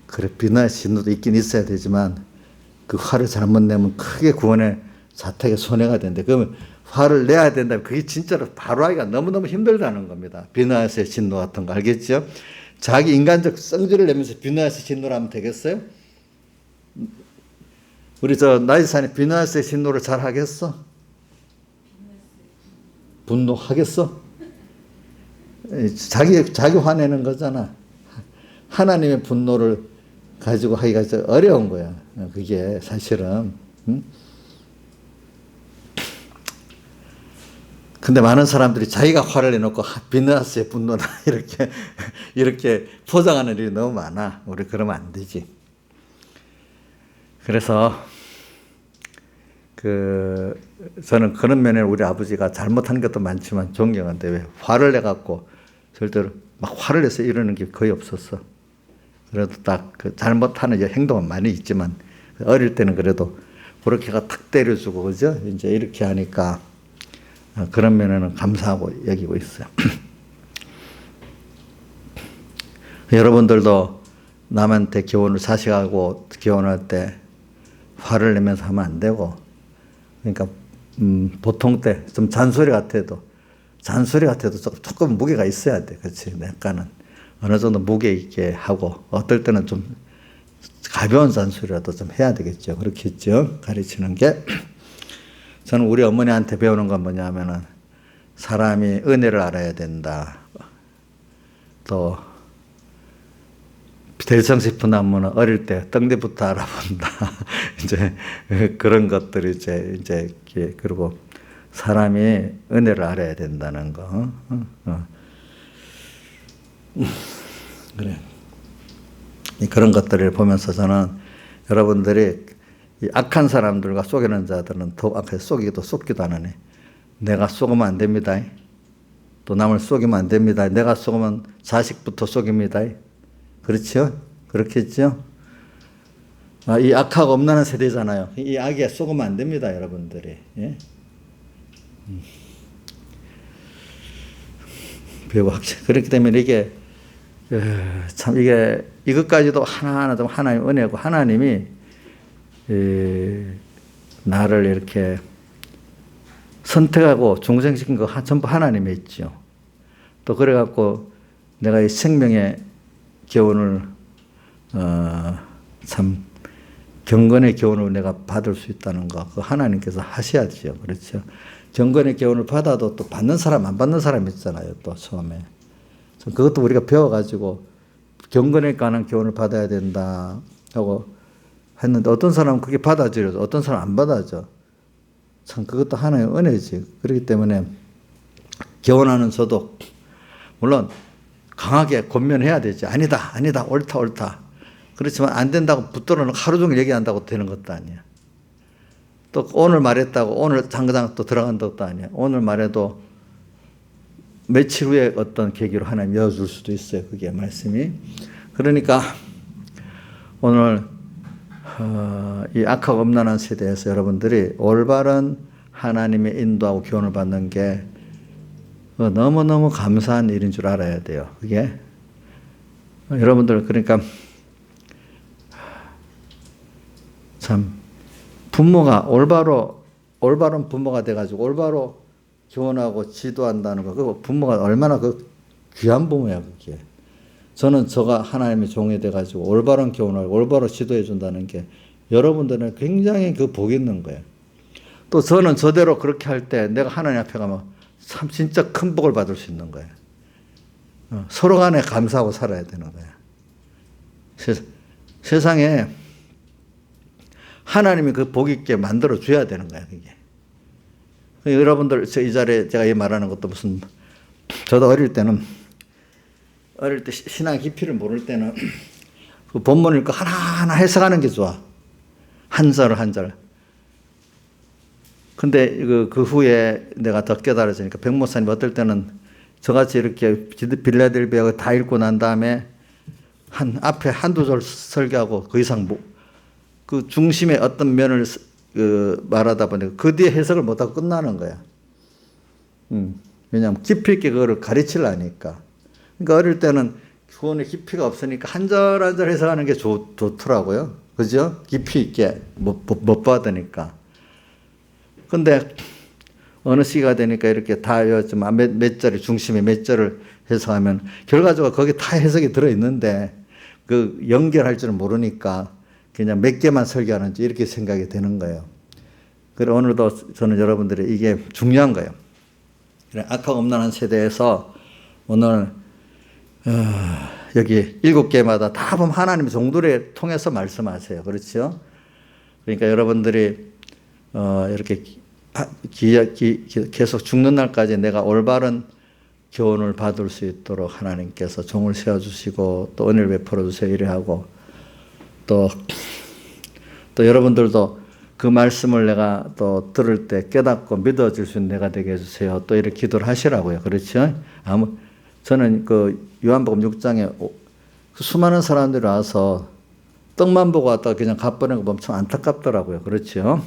그래 비나스의 진노도 있긴 있어야 되지만 그 화를 잘못 내면 크게 구원의 자택에 손해가 된대. 그러면 화를 내야 된다면 그게 진짜로 바로 하기가 너무너무 힘들다는 겁니다. 비나스의 진노 같은 거 알겠죠? 자기 인간적 성질을 내면서 비나스의 진노를 하면 되겠어요? 우리 나이산이 비나스의 진노를 잘 하겠어? 분노하겠어? 자기 화내는 거잖아. 하나님의 분노를 가지고 하기가 어려운 거야. 그게 사실은. 응? 근데 많은 사람들이 자기가 화를 내놓고 비나스의 분노다 이렇게 포장하는 일이 너무 많아. 우리 그러면 안 되지. 그래서 저는 그런 면에 우리 아버지가 잘못한 것도 많지만 존경한데 왜 화를 내갖고 절대로 막 화를 내서 이러는 게 거의 없었어. 그래도 딱 그 잘못하는 행동은 많이 있지만 어릴 때는 그래도 그렇게가 탁 때려주고 그죠? 이제 이렇게 하니까 그런 면에는 감사하고 여기고 있어요. 여러분들도 남한테 자식하고 교훈할 때 화를 내면서 하면 안 되고 그러니까 보통 때 좀 잔소리 같아도 조금 무게가 있어야 돼. 그렇지? 약간은 어느 정도 무게 있게 하고 어떨 때는 좀 가벼운 잔소리라도 좀 해야 되겠죠. 그렇겠죠? 가르치는 게. 저는 우리 어머니한테 배우는 건 뭐냐면은 사람이 은혜를 알아야 된다. 또 대성 싶은 나무는 어릴 때 떡잎부터 알아본다. 이제 그런 것들이 이제 그리고 사람이 은혜를 알아야 된다는 거. 그래. 그런 것들을 보면서 저는 여러분들이 이 악한 사람들과 속이는 자들은 더 악해. 속이기도 속기도 안 하네. 내가 속으면 안 됩니다. 또 남을 속이면 안 됩니다. 내가 속으면 자식부터 속입니다. 그렇죠? 그렇겠죠? 이 악하고 엄란한 세대잖아요. 이 악에 속으면 안 됩니다, 여러분들이. 예? 배우 학생. 그렇기 때문에 이게 참 이게 이것까지도 하나하나 좀 하나님 은혜고 하나님이 나를 이렇게 선택하고 중생시킨 거 전부 하나님이 있죠. 또 그래갖고 내가 이 생명의 교훈을 참 경건의 교훈을 내가 받을 수 있다는 거, 그 하나님께서 하셔야죠. 그렇죠. 경건의 교훈을 받아도 또 받는 사람, 안 받는 사람 있잖아요. 또 처음에. 그것도 우리가 배워가지고 경건에 관한 교훈을 받아야 된다 하고 했는데 어떤 사람은 그게 받아들여서 어떤 사람은 안 받아줘. 참 그것도 하나의 은혜지. 그렇기 때문에 교훈하는 저도 물론 강하게 권면해야 되지. 아니다, 아니다, 옳다, 옳다. 그렇지만 안 된다고 붙들어놓고 하루 종일 얘기한다고 되는 것도 아니야. 또 오늘 말했다고 오늘 당장 또 들어간 것도 아니야. 오늘 말해도 며칠 후에 어떤 계기로 하나님 열어줄 수도 있어요. 그게 말씀이. 그러니까 오늘 이 악하고 음란한 세대에서 여러분들이 올바른 하나님의 인도하고 교훈을 받는 게 너무너무 감사한 일인 줄 알아야 돼요. 그게 여러분들 그러니까 참 부모가 올바른 부모가 돼가지고 올바로 교훈하고 지도한다는 거, 그 부모가 얼마나 그 귀한 부모야 그게. 저는 저가 하나님의 종이 돼가지고 올바른 교훈을 올바로 지도해 준다는 게 여러분들은 굉장히 그 복이 있는 거예요. 또 저는 저대로 그렇게 할 때 내가 하나님 앞에 가면 참 진짜 큰 복을 받을 수 있는 거예요. 서로 간에 감사하고 살아야 되는 거예요. 세상에 하나님이 그 복 있게 만들어 줘야 되는 거야 그게. 여러분들 이 자리에 제가 이 말하는 것도 무슨 저도 어릴 때 신앙 깊이를 모를 때는 그 본문 읽고 하나하나 해석하는 게 좋아. 한 절 한 절. 근데 그 후에 내가 더 깨달아지니까 백목사님 어떨 때는 저같이 이렇게 빌라델비아 다 읽고 난 다음에 앞에 한두 절 설교하고 그 이상 그 중심의 어떤 면을 말하다 보니까 그 뒤에 해석을 못하고 끝나는 거야. 왜냐하면 깊이 있게 그거를 가르치려니까. 그러니까 어릴 때는 구원의 깊이가 없으니까 한 절 한 절 해석하는 게 좋더라고요. 그죠? 깊이 있게 못 받으니까. 근데 어느 시기가 되니까 이렇게 다 외웠지만 몇 절이 중심에 몇 절을 해석하면 결과적으로 거기 다 해석이 들어있는데 그 연결할 줄은 모르니까 그냥 몇 개만 설교하는지 이렇게 생각이 되는 거예요. 그래 오늘도 저는 여러분들이 이게 중요한 거예요. 그래 악하고 음란한 세대에서 오늘 여기 7개마다 다 보면 하나님의 종들에 통해서 말씀하세요. 그렇죠? 그러니까 여러분들이 이렇게 계속 죽는 날까지 내가 올바른 교훈을 받을 수 있도록 하나님께서 종을 세워주시고 또 은혜를 베풀어 주세요. 이래 하고 또 여러분들도 그 말씀을 내가 또 들을 때 깨닫고 믿어질 수 있는 내가 되게 해주세요. 또 이렇게 기도를 하시라고요. 그렇죠? 저는 그 요한복음 6장에 수많은 사람들이 와서 떡만 보고 왔다가 그냥 갚아내는 거 보면 참 안타깝더라고요. 그렇죠?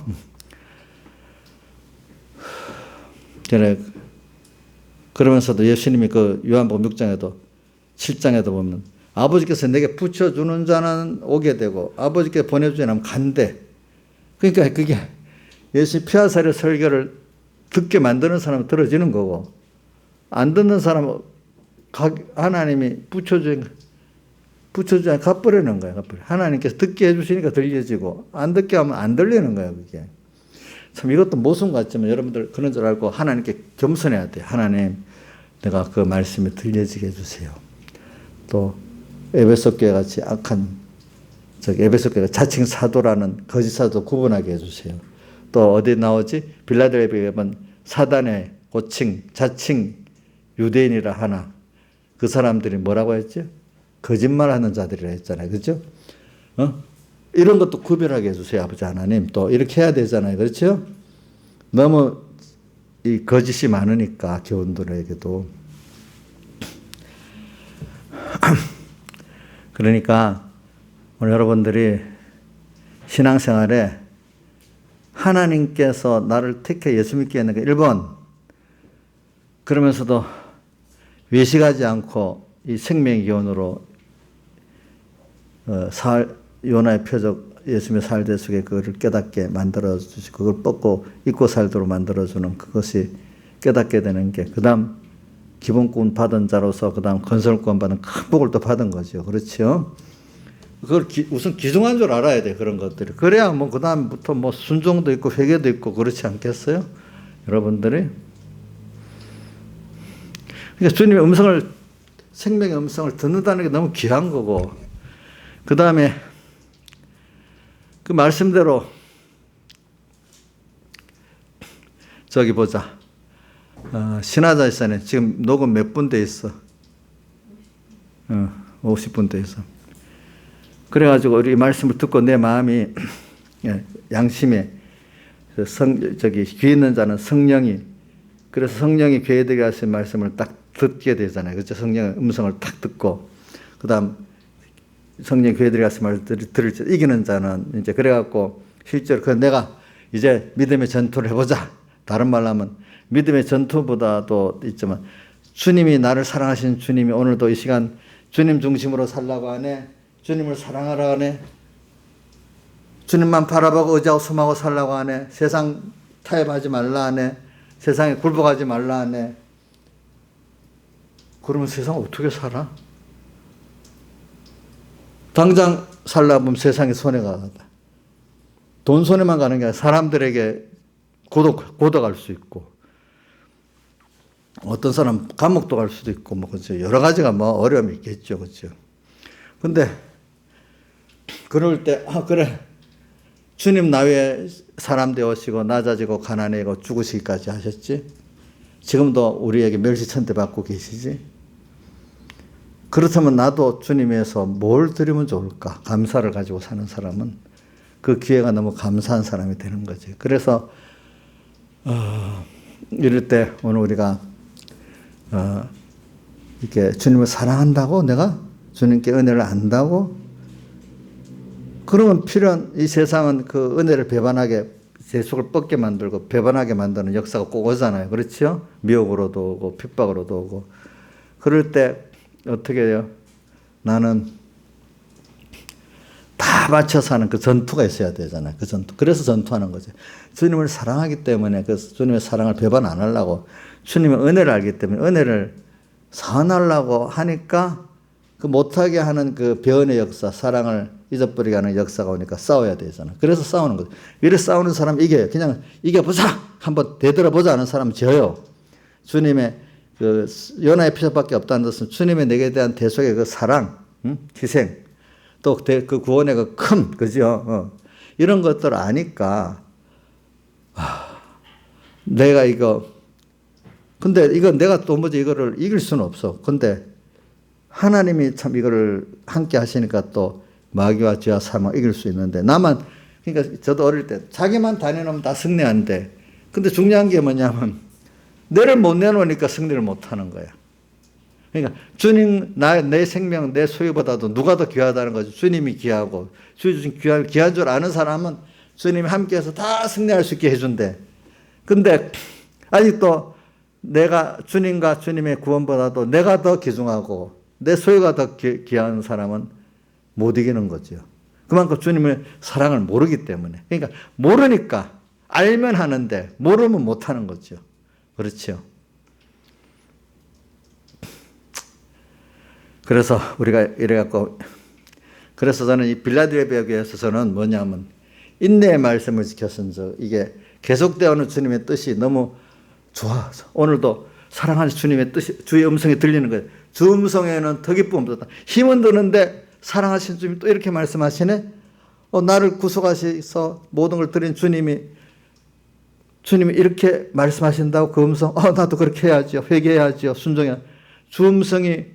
그러면서도 예수님이 그 요한복음 6장에도 7장에도 보면 아버지께서 내게 붙여주는 자는 오게 되고 아버지께 보내주지 않으면 간대. 그러니까 그게 예수 피하살의 설교를 듣게 만드는 사람은 들어지는 거고 안 듣는 사람은 하나님이 붙여주지 않으면 갚으려는 거예요. 하나님께서 듣게 해주시니까 들려지고 안 듣게 하면 안 들리는 거예요. 그게. 참 이것도 모순 같지만 여러분들 그런 줄 알고 하나님께 겸손해야 돼요. 하나님 내가 그 말씀이 들려지게 해주세요. 또 에베소 교회 같이 악한 에베소 교회가 자칭 사도라는 거짓 사도 구분하게 해주세요. 또 어디 나오지? 빌라델비아는 사단의 고칭 자칭 유대인이라 하나 그 사람들이 뭐라고 했죠? 거짓말하는 자들이라 했잖아요. 그렇죠? 이런 것도 구별하게 해주세요. 아버지 하나님. 또 이렇게 해야 되잖아요. 그렇죠? 너무 이 거짓이 많으니까 교원들에게도. 그러니까 오늘 여러분들이 신앙생활에 하나님께서 나를 택해 예수 믿게 했는 게 1번 그러면서도 외식하지 않고 이 생명의 기원으로 요나의 표적 예수님의 살대 속에 그거를 깨닫게 만들어 주시고 그걸 뻗고 잊고 살도록 만들어 주는 그것이 깨닫게 되는 게 그다음 기본권 받은 자로서 그다음 건설권 받은 큰 복을 또 받은 거죠. 그렇죠? 그걸 우선 기중한 줄 알아야 돼. 그런 것들이. 그래야 뭐 그다음부터 뭐 순종도 있고 회개도 있고 그렇지 않겠어요? 여러분들이. 그러니까 주님의 음성을 생명의 음성을 듣는다는 게 너무 귀한 거고 그다음에 그 말씀대로 저기 보자. 신화자에서는 지금 녹음 몇 분 돼 있어? 50분 돼 있어. 그래가지고 우리 말씀을 듣고 내 마음이 양심에 귀 있는 자는 성령이 그래서 성령이 귀에 들게 하신 말씀을 딱 듣게 되잖아요. 그렇죠? 성령의 음성을 딱 듣고 그다음 성령 귀에 들게 하신 말씀을 들을 때 이기는 자는 이제 그래갖고 실제로 그 내가 이제 믿음의 전투를 해보자. 다른 말로 하면 믿음의 전투보다도 있지만 주님이 나를 사랑하신 주님이 오늘도 이 시간 주님 중심으로 살라고 하네. 주님을 사랑하라 하네. 주님만 바라보고 의지하고 소망하고 살라고 하네. 세상 타협하지 말라 하네. 세상에 굴복하지 말라 하네. 그러면 세상 어떻게 살아? 당장 살라 보면 세상에 손해가 가다. 돈 손해만 가는 게 아니라 사람들에게 고독할 수 있고 어떤 사람 감옥도 갈 수도 있고 뭐 그렇죠. 여러 가지가 뭐 어려움이 있겠죠. 그렇죠. 근데 그럴 때 그래. 주님 나 위에 사람 되오시고 낮아지고 가난해고 죽으시기까지 하셨지. 지금도 우리에게 멸시천대 받고 계시지. 그렇다면 나도 주님 위해서 뭘 드리면 좋을까? 감사를 가지고 사는 사람은 그 기회가 너무 감사한 사람이 되는 거지. 그래서 이럴 때 오늘 우리가 이렇게 주님을 사랑한다고 내가 주님께 은혜를 안다고 그러면 필요한 이 세상은 그 은혜를 배반하게 제 속을 뻗게 만들고 배반하게 만드는 역사가 꼭 오잖아요. 그렇죠? 미혹으로도 오고 핍박으로도 오고 그럴 때 어떻게 해요? 나는 다 맞춰서 하는 그 전투가 있어야 되잖아요. 그 전투. 그래서 전투하는 거죠. 주님을 사랑하기 때문에 그 주님의 사랑을 배반 안 하려고 주님의 은혜를 알기 때문에 은혜를 사안하려고 하니까 그 못하게 하는 그 변의 역사, 사랑을 잊어버리게 하는 역사가 오니까 싸워야 되잖아. 그래서 싸우는 거죠. 이래 싸우는 사람 이겨요. 그냥 이겨보자! 한번 되돌아보자 하는 사람은 져요. 주님의 그 요나의 피서밖에 없다는 것은 주님의 내게 대한 대속의 그 사랑, 희생, 또 그 구원의 그 큼, 그죠? 이런 것들을 아니까, 내가 근데 이건 내가 도무지 이거를 이길 수는 없어. 근데 하나님이 참 이거를 함께 하시니까 또 마귀와 죄와 사망 이길 수 있는데 그러니까 저도 어릴 때 자기만 다녀놓으면 다 승리하는데 근데 중요한 게 뭐냐면 너를 못 내놓으니까 승리를 못 하는 거야. 그러니까 주님 내 생명 내 소유보다도 누가 더 귀하다는 거죠. 주님이 귀하고 주님 귀한 줄 아는 사람은 주님이 함께해서 다 승리할 수 있게 해준대. 근데 아직도 내가 주님과 주님의 구원보다도 내가 더 귀중하고 내 소유가 더 귀한 사람은 못 이기는 거죠. 그만큼 주님의 사랑을 모르기 때문에. 그러니까 모르니까 알면 하는데 모르면 못 하는 거죠. 그렇죠. 그래서 우리가 이래갖고 그래서 저는 이 빌라델피아 교회에서 저는 뭐냐면 인내의 말씀을 지켰은 이게 계속되어오는 주님의 뜻이 너무 좋아서 오늘도 사랑하는 주님의 뜻이 주의 음성이 들리는 거예요. 주 음성에는 더 기쁨 없었다. 힘은 드는데 사랑하신 주님이 또 이렇게 말씀하시네. 나를 구속하셔서 모든 걸 드린 주님이 이렇게 말씀하신다고 그 음성 나도 그렇게 해야죠. 회개해야죠. 순종해야 주 음성이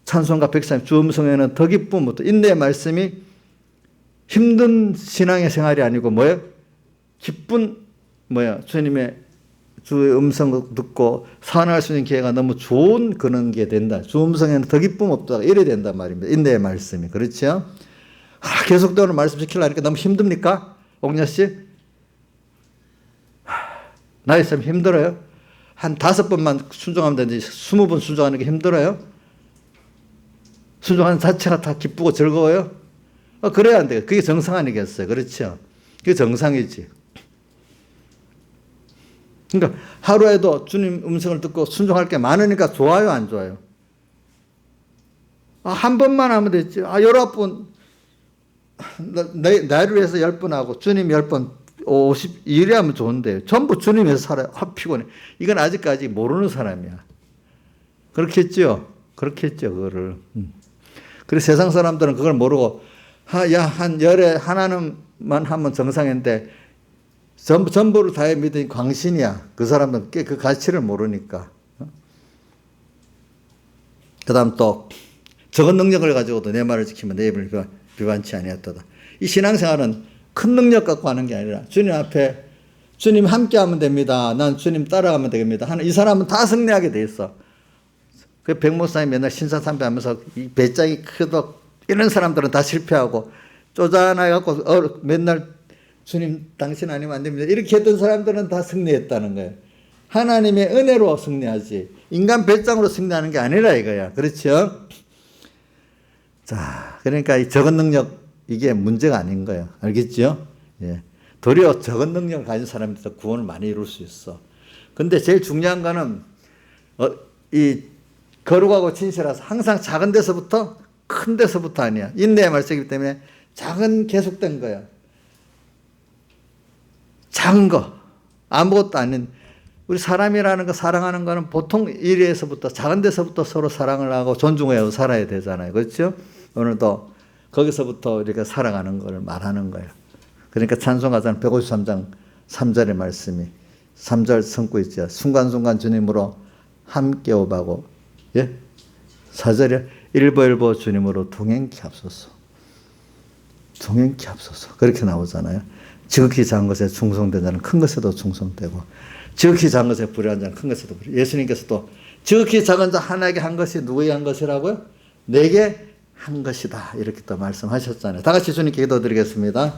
찬송가 103 주 음성에는 더 기쁨 없다. 인내의 말씀이 힘든 신앙의 생활이 아니고 뭐예요? 기쁜 주님의 주의 음성을 듣고 사안할 수 있는 기회가 너무 좋은 그런 게 된다. 주 음성에는 더 기쁨 없다. 이래 된단 말입니다. 인내의 말씀이. 그렇죠? 계속되는 말씀 지키려니까 너무 힘듭니까? 옥녀 씨? 나 있으면 힘들어요? 한 5번만 순종하면 되는데 20번 순종하는 게 힘들어요? 순종하는 자체가 다 기쁘고 즐거워요? 그래야 안 돼요. 그게 정상 아니겠어요? 그렇죠? 그게 정상이지. 그러니까 하루에도 주님 음성을 듣고 순종할 게 많으니까 좋아요, 안 좋아요? 한 번만 하면 됐지. 19번, 나를 위해서 10번 하고 주님 10번, 52일 하면 좋은데 전부 주님 위해서 살아요. 피곤해. 이건 아직까지 모르는 사람이야. 그렇겠죠? 그렇겠죠, 그거를. 그래서 세상 사람들은 그걸 모르고, 한 열에 하나는만 하면 정상인데, 전부를 다해 믿으니 광신이야. 그 사람들은 그 가치를 모르니까. 그 다음 또, 적은 능력을 가지고도 내 말을 지키면 내 입을 비반치 아니었다. 이 신앙생활은 큰 능력 갖고 하는 게 아니라, 주님 앞에, 주님 함께 하면 됩니다. 난 주님 따라가면 되겠습니다. 하는 이 사람은 다 승리하게 돼 있어. 그 백목사님 맨날 신사참배하면서 이 배짱이 크도 이런 사람들은 다 실패하고 쪼잔해갖고 맨날 주님 당신 아니면 안 됩니다. 이렇게 했던 사람들은 다 승리했다는 거예요. 하나님의 은혜로 승리하지 인간 배짱으로 승리하는 게 아니라 이거야. 그렇죠? 자, 그러니까 이 적은 능력 이게 문제가 아닌 거예요. 알겠죠? 예. 도리어 적은 능력을 가진 사람들도 구원을 많이 이룰 수 있어. 근데 제일 중요한 거는 이 거룩하고 진실해서 항상 작은 데서부터 큰 데서부터 아니야. 인내의 말씀이기 때문에 작은 계속된 거야. 작은 거. 아무것도 아닌. 우리 사람이라는 거 사랑하는 거는 보통 일에서부터 작은 데서부터 서로 사랑을 하고 존중하고 살아야 되잖아요. 그렇죠? 오늘도 거기서부터 이렇게 살아가는 걸 말하는 거예요. 그러니까 찬송가장 153장 3절의 말씀이 3절 성구 있죠. 순간순간 주님으로 함께 오바고 예? 4절에 일보일보 주님으로 동행케 하소서. 동행케 하소서. 그렇게 나오잖아요. 지극히 작은 것에 충성된 자는 큰 것에도 충성되고 지극히 작은 것에 불의한 자는 큰 것에도 불의. 예수님께서도 지극히 작은 자 하나에게 한 것이 누구에게 한 것이라고요? 내게 한 것이다. 이렇게 또 말씀하셨잖아요. 다 같이 주님께 기도드리겠습니다.